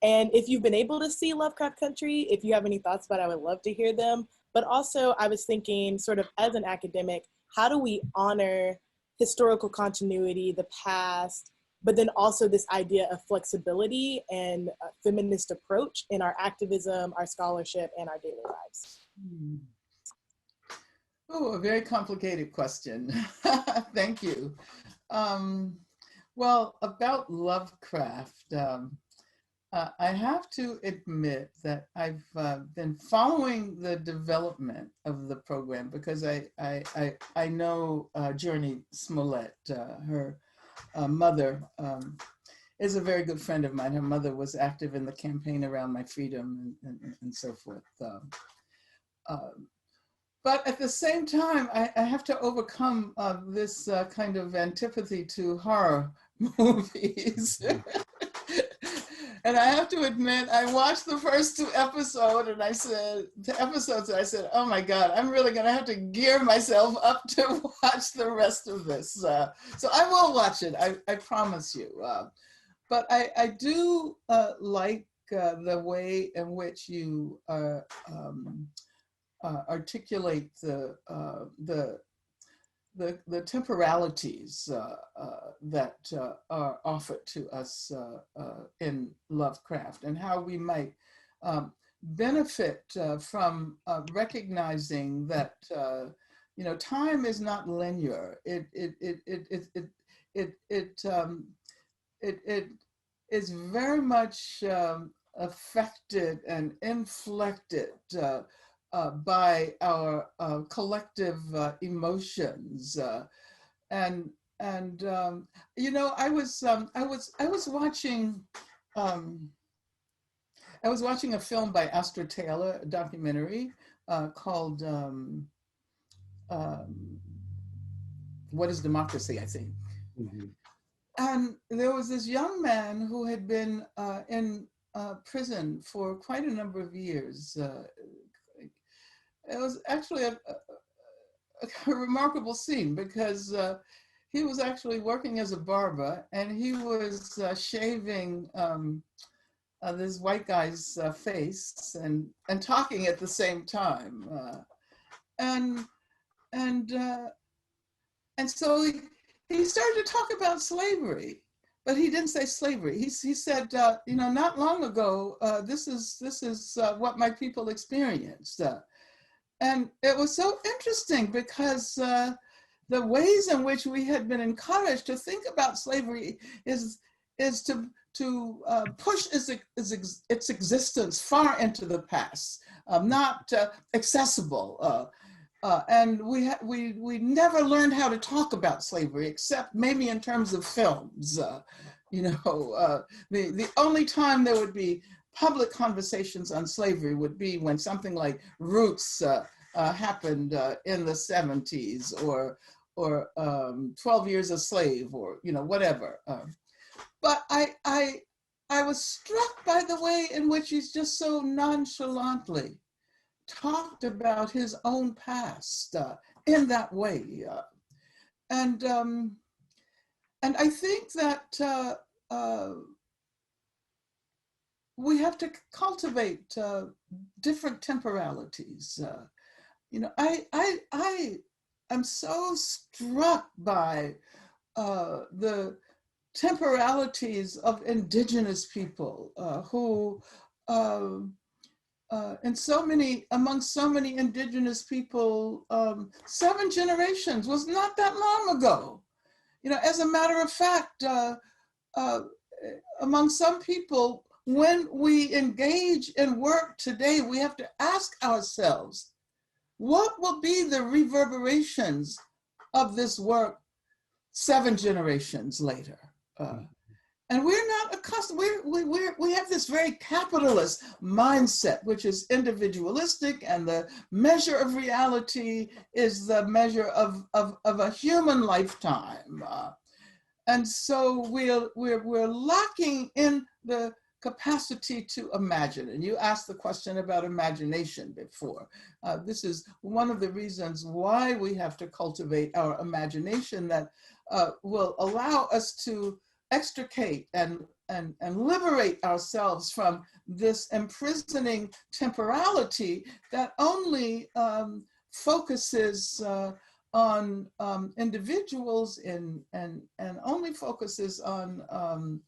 And if you've been able to see Lovecraft Country, if you have any thoughts about it, I would love to hear them. But also I was thinking sort of as an academic, how do we honor historical continuity, the past, but then also this idea of flexibility and a feminist approach in our activism, our scholarship, and our daily lives? Oh, a very complicated question. Thank you. Well, about Lovecraft, I have to admit that I've been following the development of the program because I know Journey Smollett, her mother is a very good friend of mine. Her mother was active in the campaign around my freedom and so forth. But at the same time, I have to overcome this kind of antipathy to horror movies. And I have to admit, I watched the first two episodes and I said, oh my God, I'm really gonna have to gear myself up to watch the rest of this. So I will watch it, I promise you. But I do like the way in which you articulate the temporalities that are offered to us in Lovecraft and how we might benefit from recognizing that time is not linear. It is very much affected and inflected by our collective emotions, and I was watching a film by Astra Taylor, a documentary called What is Democracy, I think. Mm-hmm. And there was this young man who had been in prison for quite a number of years. It was actually a remarkable scene because he was actually working as a barber and he was shaving this white guy's face and talking at the same time. And so he started to talk about slavery, but he didn't say slavery. He said, not long ago, this is what my people experienced. And it was so interesting because the ways in which we had been encouraged to think about slavery is to push its existence far into the past, not accessible. And we never learned how to talk about slavery, except maybe in terms of films. The only time there would be public conversations on slavery would be when something like Roots happened in the 70s, or 12 Years a Slave, or whatever. But I was struck by the way in which he's just so nonchalantly talked about his own past in that way, and I think that we have to cultivate different temporalities. I am so struck by the temporalities of indigenous people who among so many indigenous people, 7 generations was not that long ago. As a matter of fact, among some people, when we engage in work today, we have to ask ourselves, what will be the reverberations of this work 7 generations later? And we're not accustomed, we have this very capitalist mindset, which is individualistic, and the measure of reality is the measure of a human lifetime. And so we're lacking in the capacity to imagine. And you asked the question about imagination before. This is one of the reasons why we have to cultivate our imagination, that will allow us to extricate and liberate ourselves from this imprisoning temporality that only focuses on individuals and only focuses on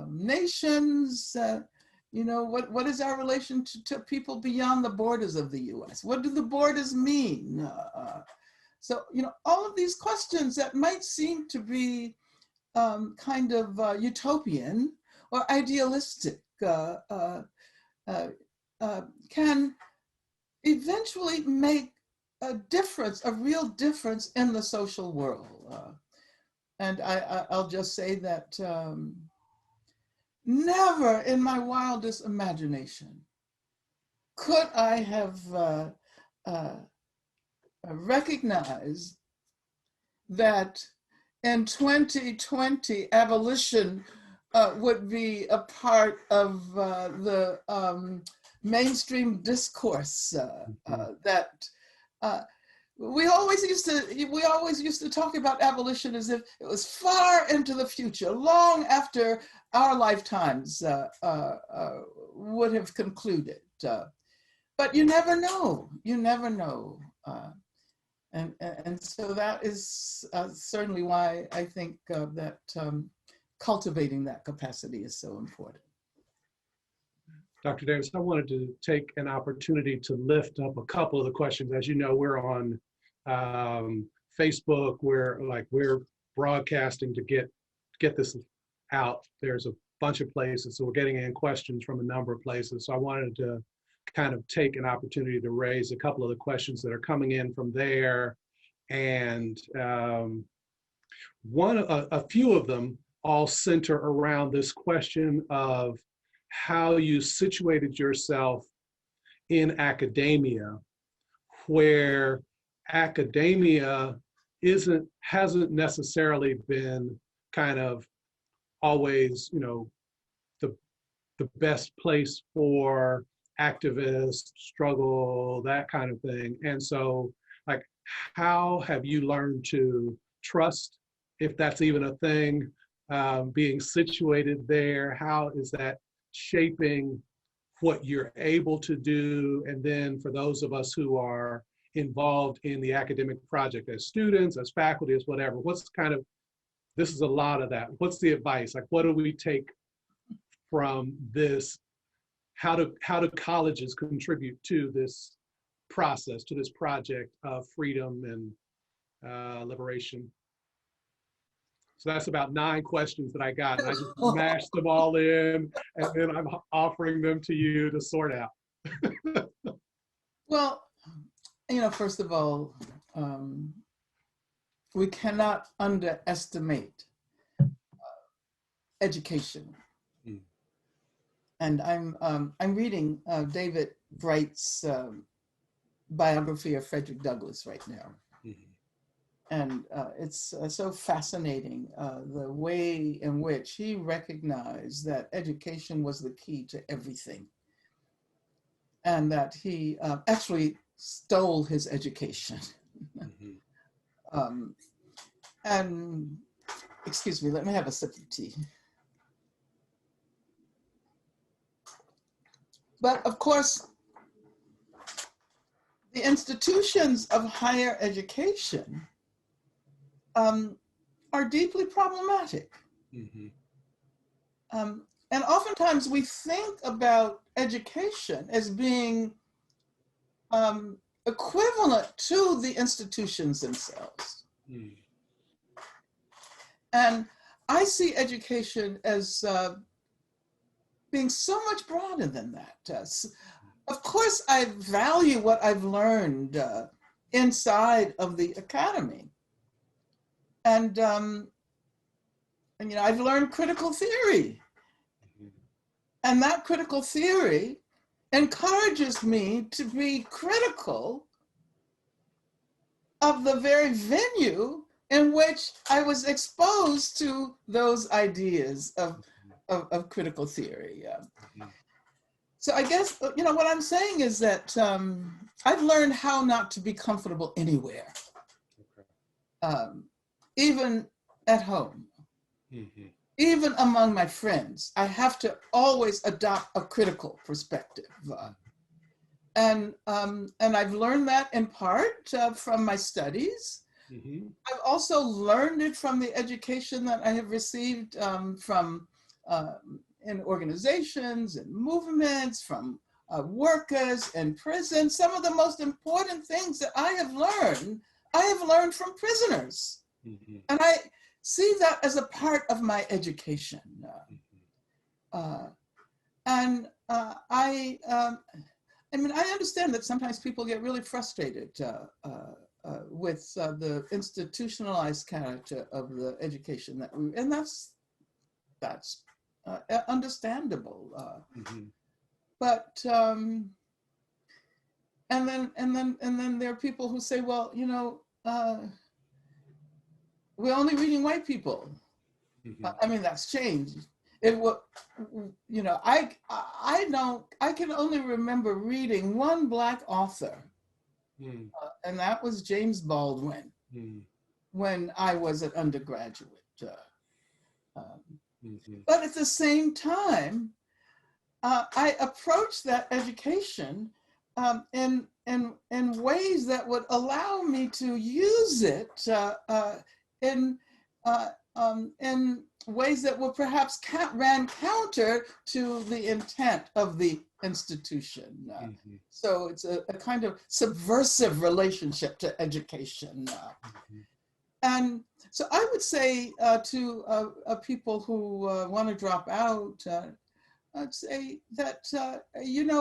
nations. What is our relation to people beyond the borders of the US? What do the borders mean? So all of these questions that might seem to be kind of utopian or idealistic can eventually make a difference, a real difference in the social world. And I'll just say that never in my wildest imagination could I have recognized that in 2020, abolition would be a part of the mainstream discourse. That we always used to talk about abolition as if it was far into the future, long after our lifetimes would have concluded. But you never know. You never know. And so that is certainly why I think that cultivating that capacity is so important. Dr. Davis, I wanted to take an opportunity to lift up a couple of the questions. As you know, we're on Facebook. We're broadcasting to get this out. There's a bunch of places, so we're getting in questions from a number of places. So I wanted to kind of take an opportunity to raise a couple of the questions that are coming in from there. And a few of them all center around this question of how you situated yourself in academia, where academia hasn't necessarily been kind of always, the best place for activists, struggle, that kind of thing. And so, how have you learned to trust, if that's even a thing, being situated there? How is that shaping what you're able to do? And then for those of us who are involved in the academic project as students, as faculty, as whatever, this is a lot of that. What's the advice? What do we take from this? How do colleges contribute to this process, to this project of freedom and liberation? So that's about 9 questions that I got, and I just mashed them all in, and then I'm offering them to you to sort out. Well, first of all, we cannot underestimate education. Mm. And I'm reading David Bright's biography of Frederick Douglass right now. Mm-hmm. And it's so fascinating, the way in which he recognized that education was the key to everything. And that he actually stole his education. Mm-hmm. And excuse me, let me have a sip of tea. But of course, the institutions of higher education are deeply problematic. Mm-hmm. And oftentimes we think about education as being equivalent to the institutions themselves. Mm. And I see education as being so much broader than that. Of course, I value what I've learned inside of the academy. And I've learned critical theory. And that critical theory encourages me to be critical of the very venue in which I was exposed to those ideas of critical theory. So I guess, what I'm saying is that I've learned how not to be comfortable anywhere, even at home. Mm-hmm. Even among my friends, I have to always adopt a critical perspective. And I've learned that in part from my studies. Mm-hmm. I've also learned it from the education that I have received from in organizations and movements, from workers in prison. Some of the most important things that I have learned from prisoners. Mm-hmm. And I see that as a part of my education. I understand that sometimes people get really frustrated with the institutionalized character of the education and that's understandable. Mm-hmm. But and then there are people who say, well, we're only reading white people. Mm-hmm. That's changed. It will, I can only remember reading one Black author, and that was James Baldwin, when I was an undergraduate. But at the same time, I approached that education in ways that would allow me to use it in ways that were perhaps ran counter to the intent of the institution. So it's a kind of subversive relationship to education. And so I would say to people who want to drop out, I'd say that,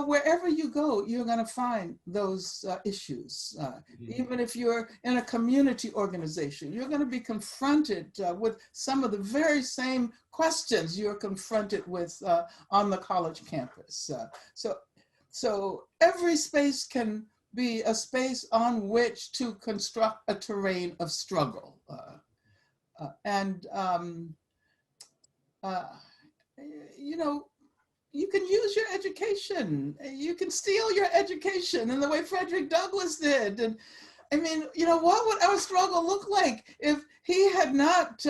wherever you go, you're going to find those issues. Even if you're in a community organization, you're going to be confronted with some of the very same questions you're confronted with on the college campus. So every space can be a space on which to construct a terrain of struggle. You can use your education. You can steal your education in the way Frederick Douglass did. And what would our struggle look like if he had not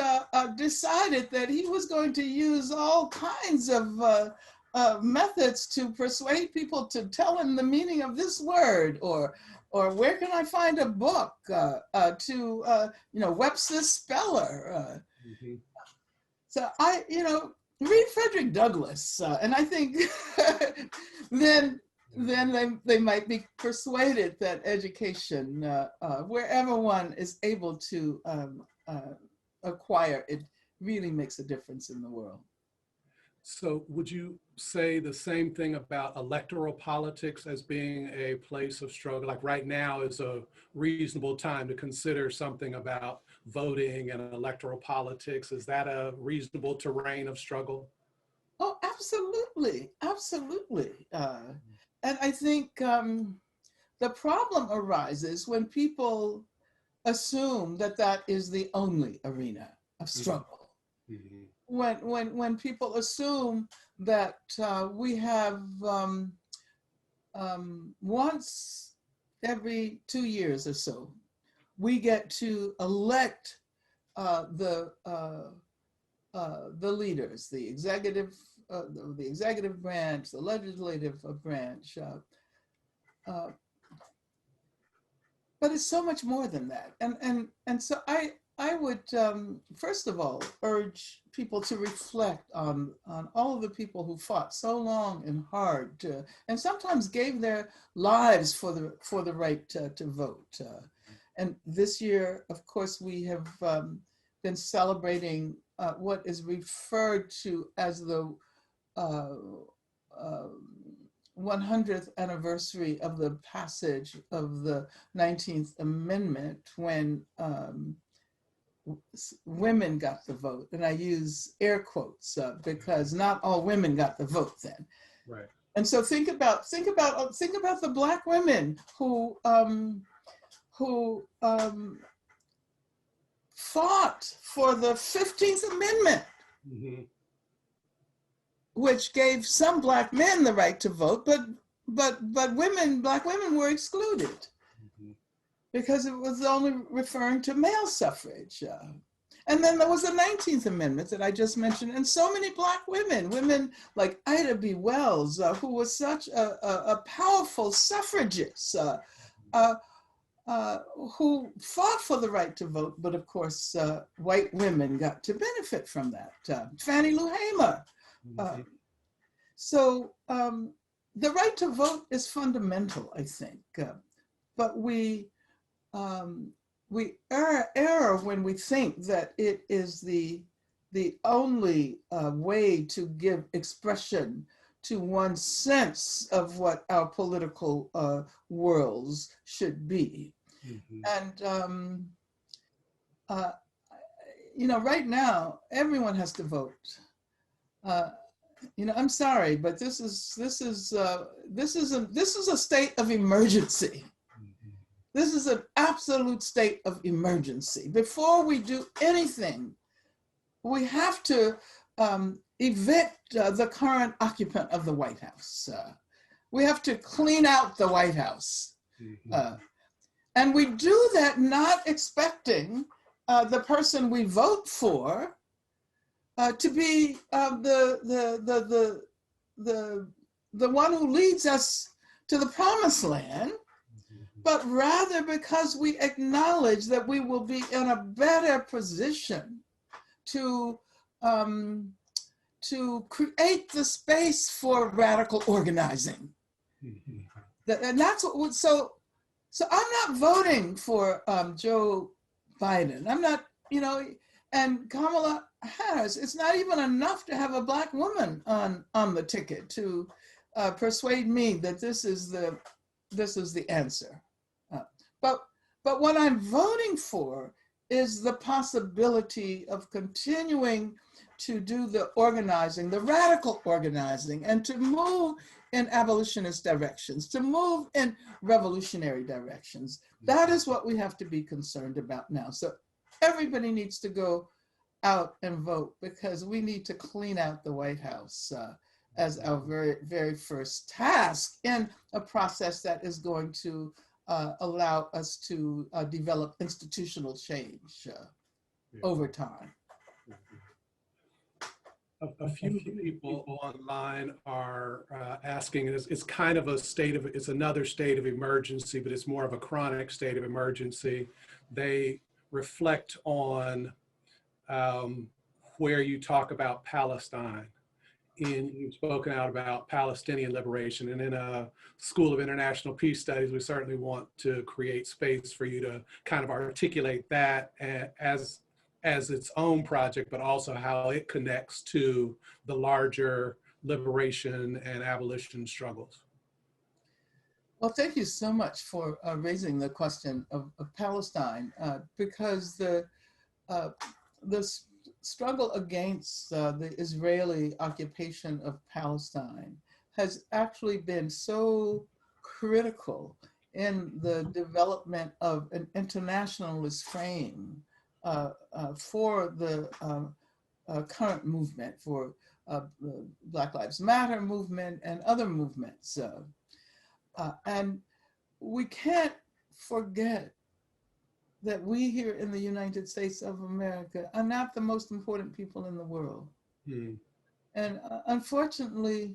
decided that he was going to use all kinds of methods to persuade people to tell him the meaning of this word, or where can I find a book to Webster's Speller. So read Frederick Douglass, and I think then they might be persuaded that education, wherever one is able to acquire it, really makes a difference in the world. So would you say the same thing about electoral politics as being a place of struggle? Like right now is a reasonable time to consider something about voting and electoral politics. Is that a reasonable terrain of struggle? Oh, absolutely, absolutely. And I think the problem arises when people assume that that is the only arena of struggle. Mm-hmm. When people assume that we have once every 2 years or so, we get to elect the leaders, the executive branch, the legislative branch. But it's so much more than that. And so I would, first of all, urge people to reflect on all of the people who fought so long and hard to, and sometimes gave their lives for the right to vote. And this year, of course, we have been celebrating what is referred to as the 100th anniversary of the passage of the 19th Amendment, when women got the vote. And I use air quotes because not all women got the vote then. Right. And so think about the Black women who fought for the 15th Amendment, Mm-hmm. which gave some Black men the right to vote, but Black women were excluded. Mm-hmm. Because it was only referring to male suffrage. And then there was the 19th Amendment that I just mentioned, and so many Black women like Ida B. Wells, who was such a powerful suffragist, who fought for the right to vote, but of course, white women got to benefit from that. Fannie Lou Hamer. Mm-hmm. So the right to vote is fundamental, I think, but we err when we think that it is the only way to give expression to one's sense of what our political worlds should be. Mm-hmm. And right now everyone has to vote. I'm sorry, but this is a state of emergency. This is an absolute state of emergency. Before we do anything, we have to evict the current occupant of the White House. We have to clean out the White House. Mm-hmm. And we do that not expecting the person we vote for to be the one who leads us to the promised land, but rather because we acknowledge that we will be in a better position to create the space for radical organizing. Mm-hmm. And that's what, so I'm not voting for Joe Biden. I'm not, and Kamala Harris. It's not even enough to have a Black woman on the ticket to persuade me that this is the answer. But what I'm voting for is the possibility of continuing to do the organizing, the radical organizing, and to move in abolitionist directions, to move in revolutionary directions. That is what we have to be concerned about now. So everybody needs to go out and vote, because we need to clean out the White House as our very, very first task in a process that is going to allow us to develop institutional change over time. A few people online are asking, and it's kind of it's another state of emergency, but it's more of a chronic state of emergency. They reflect on where you talk about Palestine. You've spoken out about Palestinian liberation, and in a School of International Peace Studies, we certainly want to create space for you to kind of articulate that as as its own project, but also how it connects to the larger liberation and abolition struggles. Well, thank you so much for raising the question of Palestine, because the struggle against the Israeli occupation of Palestine has actually been so critical in the development of an internationalist frame for the current movement, for the Black Lives Matter movement and other movements. And we can't forget that we here in the United States of America are not the most important people in the world. Mm. And unfortunately,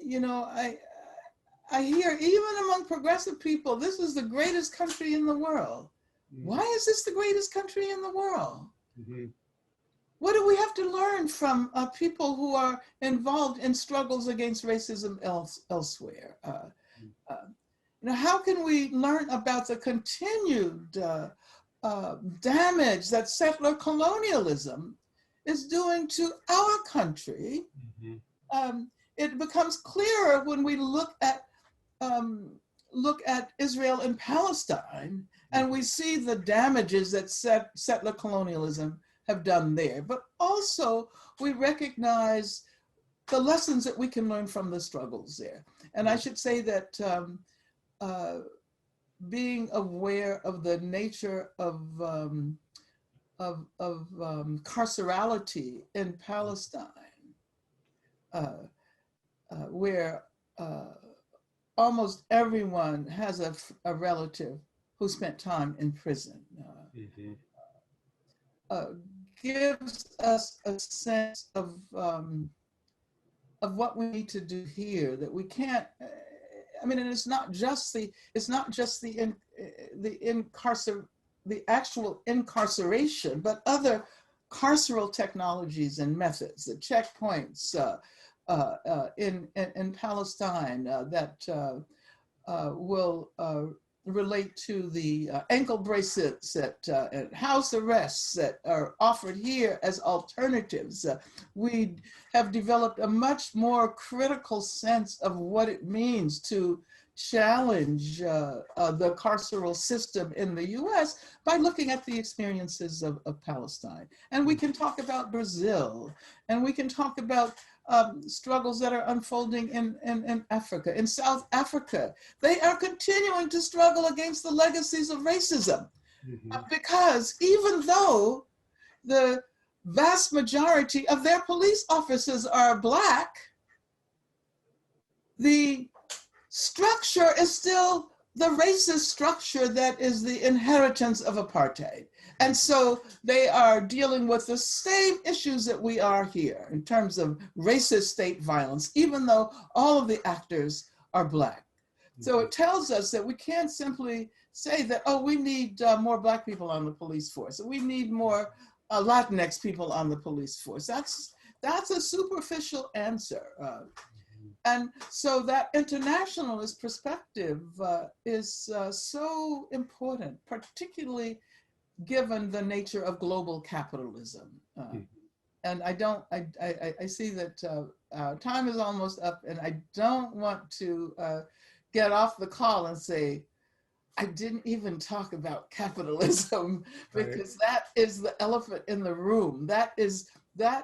you know, I hear even among progressive people, this is the greatest country in the world. Mm. Why is this the greatest country in the world? Mm-hmm. What do we have to learn from people who are involved in struggles against racism elsewhere? You know, how can we learn about the continued damage that settler colonialism is doing to our country? Mm-hmm. It becomes clearer when we look at Israel and Palestine, and we see the damages that settler colonialism have done there. But also we recognize the lessons that we can learn from the struggles there. And I should say that being aware of the nature of carcerality in Palestine, where almost everyone has a relative who spent time in prison, gives us a sense of what we need to do here, that we can't. I mean, and it's not just the actual incarceration, but other carceral technologies and methods, the checkpoints in Palestine that will relate to the ankle bracelets and house arrests that are offered here as alternatives. We have developed a much more critical sense of what it means to challenge the carceral system in the US by looking at the experiences of Palestine. And we can talk about Brazil, and we can talk about struggles that are unfolding in Africa. In South Africa, they are continuing to struggle against the legacies of racism, because even though the vast majority of their police officers are Black, the structure is still the racist structure that is the inheritance of apartheid. And so they are dealing with the same issues that we are here in terms of racist state violence, even though all of the actors are Black. So it tells us that we can't simply say that, oh, we need more Black people on the police force, we need more Latinx people on the police force. That's a superficial answer. And so that internationalist perspective is so important, particularly given the nature of global capitalism. And I see that time is almost up, and I don't want to get off the call and say, I didn't even talk about capitalism, because that is the elephant in the room. That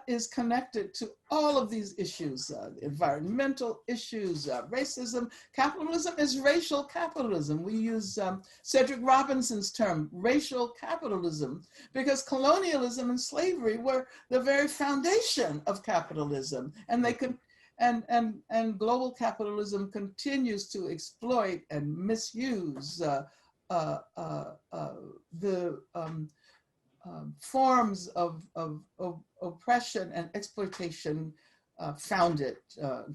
is connected to all of these issues, environmental issues, racism. Capitalism is racial capitalism. We use Cedric Robinson's term, racial capitalism, because colonialism and slavery were the very foundation of capitalism. And they can, and global capitalism continues to exploit and misuse the forms of oppression and exploitation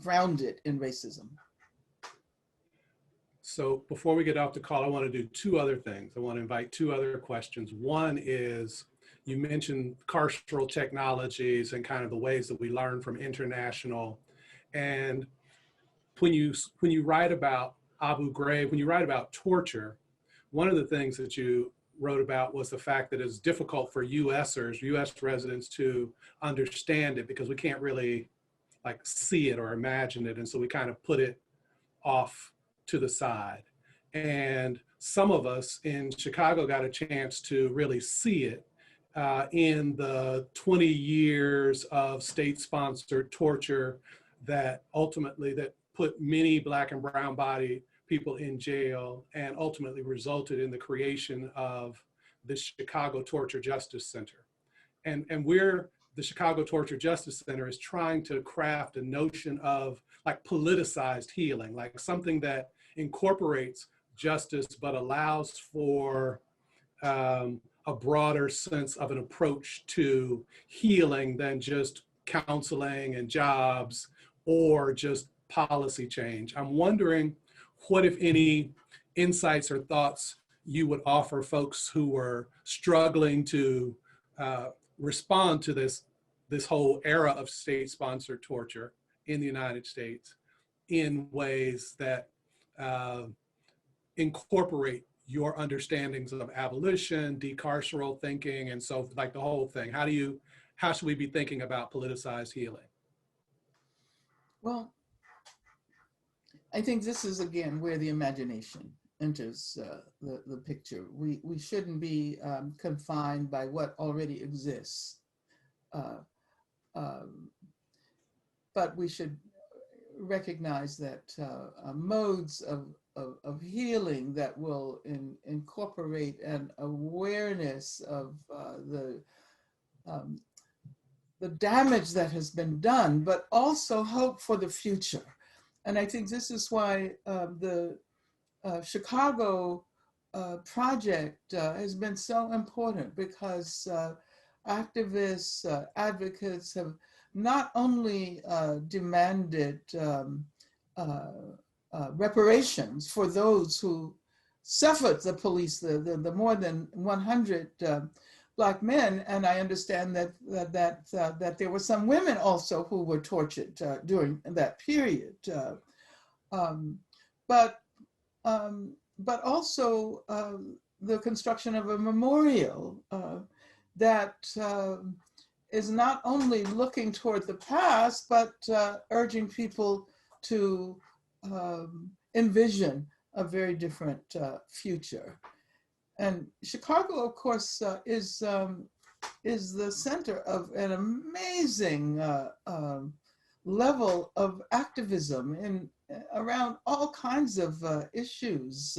grounded in racism. So before we get off the call, I want to do two other things. I want to invite two other questions. One is, you mentioned carceral technologies and kind of the ways that we learn from international. And when you write about Abu Ghraib, when you write about torture, one of the things that you wrote about was the fact that it's difficult for US residents to understand it because we can't really like see it or imagine it. And so we kind of put it off to the side. And some of us in Chicago got a chance to really see it in the 20 years of state-sponsored torture that ultimately that put many Black and brown body people in jail and ultimately resulted in the creation of the Chicago Torture Justice Center. And the Chicago Torture Justice Center is trying to craft a notion of like politicized healing, like something that incorporates justice but allows for a broader sense of an approach to healing than just counseling and jobs or just policy change. I'm wondering what, if any, insights or thoughts you would offer folks who are struggling to respond to this whole era of state-sponsored torture in the United States in ways that incorporate your understandings of abolition, decarceral thinking, and so like the whole thing. How should we be thinking about politicized healing? Well, I think this is again where the imagination enters the picture. We shouldn't be confined by what already exists, but we should recognize that modes of healing that will incorporate an awareness of the damage that has been done, but also hope for the future. And I think this is why the Chicago project has been so important, because activists, advocates have not only demanded reparations for those who suffered the police, the more than 100 Black men, and I understand that there were some women also who were tortured during that period. But also the construction of a memorial that is not only looking toward the past, but urging people to envision a very different future. And Chicago, of course, is the center of an amazing level of activism around all kinds of issues.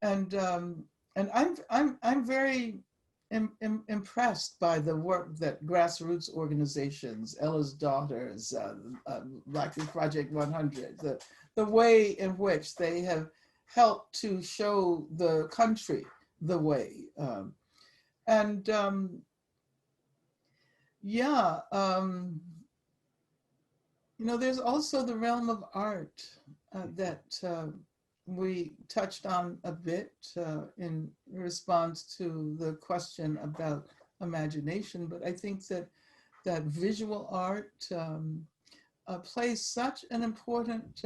And I'm very impressed by the work that grassroots organizations, Ella's Daughters, Black Youth Project 100, the way in which they have helped to show the country the way. There's also the realm of art that we touched on a bit in response to the question about imagination, but I think that visual art plays such an important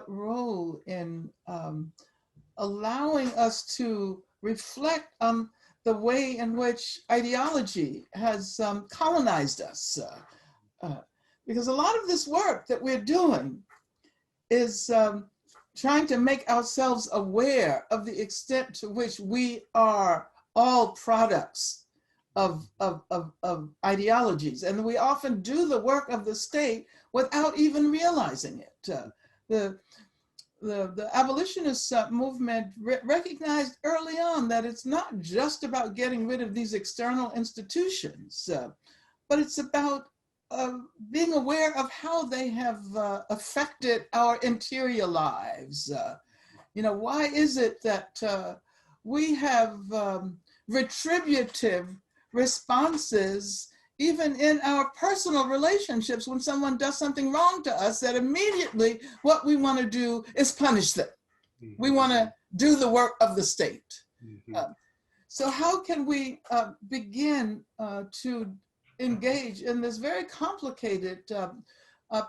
role in allowing us to reflect on the way in which ideology has colonized us. Because a lot of this work that we're doing is trying to make ourselves aware of the extent to which we are all products of ideologies. And we often do the work of the state without even realizing it. The abolitionist movement recognized early on that it's not just about getting rid of these external institutions, but it's about being aware of how they have affected our interior lives. Why is it that we have retributive responses even in our personal relationships when someone does something wrong to us, that immediately what we want to do is punish them. Mm-hmm. We want to do the work of the state. Mm-hmm. So how can we begin to engage in this very complicated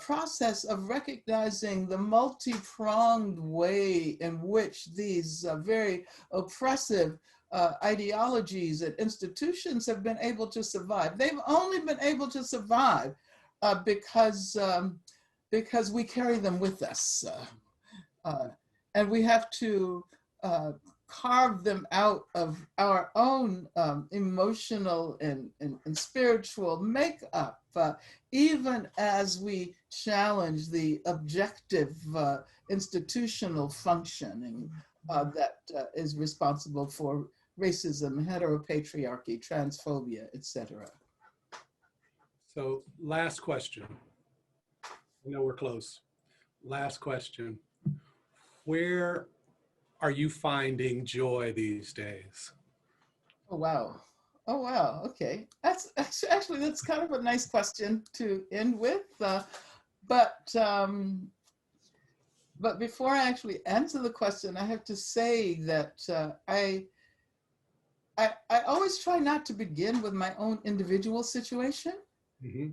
process of recognizing the multi-pronged way in which these very oppressive ideologies and institutions have been able to survive. They've only been able to survive because we carry them with us. And we have to carve them out of our own emotional and spiritual makeup, even as we challenge the objective institutional functioning that is responsible for racism, heteropatriarchy, transphobia, etc. So last question. I know we're close. Last question. Where are you finding joy these days? Oh, wow. Oh, wow. Okay. That's actually, that's kind of a nice question to end with. But before I actually answer the question, I have to say that I always try not to begin with my own individual situation. Mm-hmm.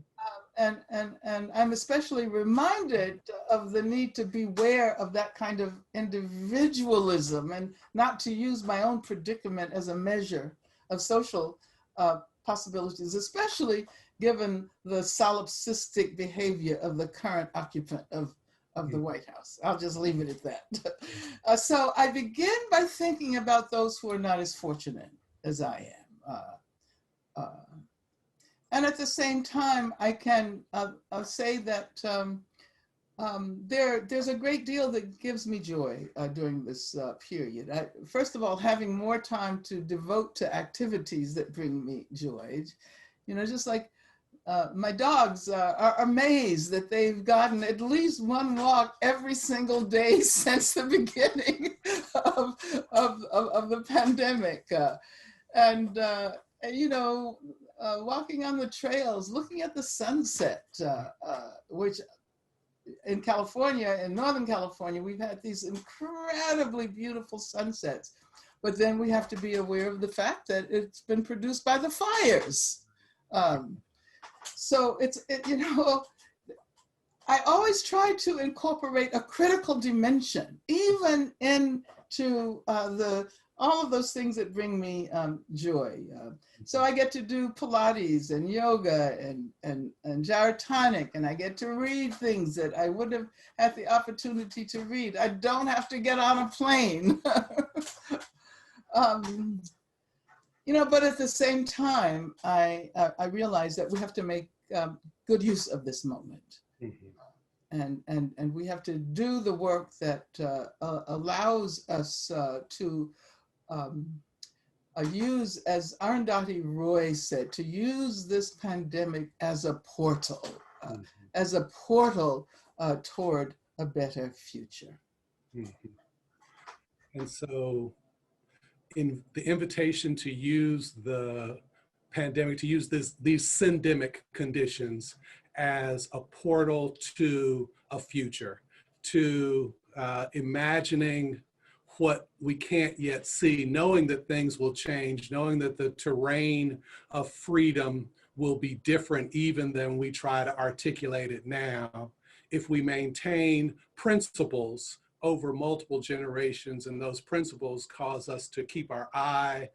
And I'm especially reminded of the need to beware of that kind of individualism and not to use my own predicament as a measure of social possibilities, especially given the solipsistic behavior of the current occupant of the White House. I'll just leave it at that. So I begin by thinking about those who are not as fortunate as I am. And at the same time, I can say that there's a great deal that gives me joy during this period. First of all, having more time to devote to activities that bring me joy. You know, just like my dogs are amazed that they've gotten at least one walk every single day since the beginning of the pandemic. You know, walking on the trails, looking at the sunset, which in California, in Northern California, we've had these incredibly beautiful sunsets. But then we have to be aware of the fact that it's been produced by the fires. So you know, I always try to incorporate a critical dimension, even into all of those things that bring me joy. So I get to do Pilates and yoga and gyrotonic, and I get to read things that I wouldn't have had the opportunity to read. I don't have to get on a plane. You know, but at the same time, I realize that we have to make good use of this moment. Mm-hmm. And we have to do the work that allows us to use, as Arundhati Roy said, to use this pandemic as a portal, toward a better future. Mm-hmm. And so in the invitation to use the pandemic, to use these syndemic conditions as a portal to a future, to imagining what we can't yet see, knowing that things will change, knowing that the terrain of freedom will be different even than we try to articulate it now. If we maintain principles over multiple generations, and those principles cause us to keep our eye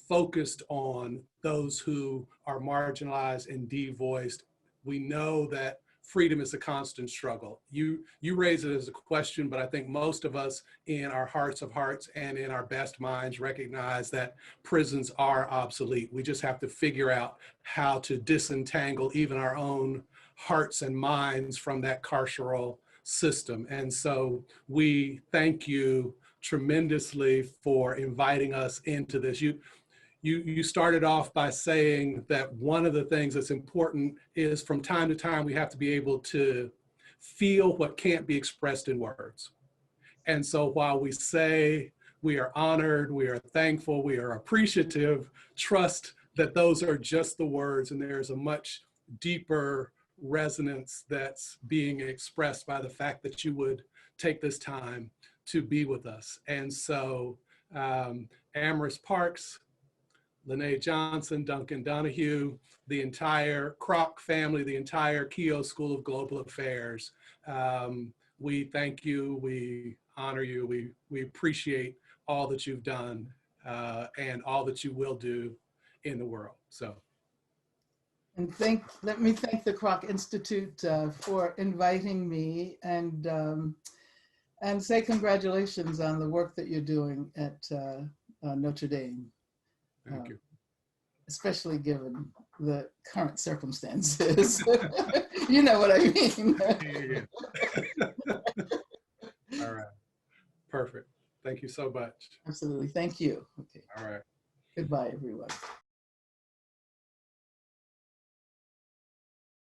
focused on those who are marginalized and devoiced, we know that freedom is a constant struggle. You raise it as a question, but I think most of us in our hearts of hearts and in our best minds recognize that prisons are obsolete. We just have to figure out how to disentangle even our own hearts and minds from that carceral system. And so we thank you tremendously for inviting us into this. You started off by saying that one of the things that's important is from time to time, we have to be able to feel what can't be expressed in words. And so while we say we are honored, we are thankful, we are appreciative, trust that those are just the words, and there's a much deeper resonance that's being expressed by the fact that you would take this time to be with us. And so Amaris Parks, Lene Johnson, Duncan Donahue, the entire Kroc family, the entire Keough School of Global Affairs. We thank you, we honor you, we appreciate all that you've done and all that you will do in the world. So. And let me thank the Kroc Institute for inviting me, and say congratulations on the work that you're doing at Notre Dame. Thank you. Especially given the current circumstances. You know what I mean. Yeah. All right. Perfect. Thank you so much. Absolutely. Thank you. Okay. All right. Goodbye, everyone.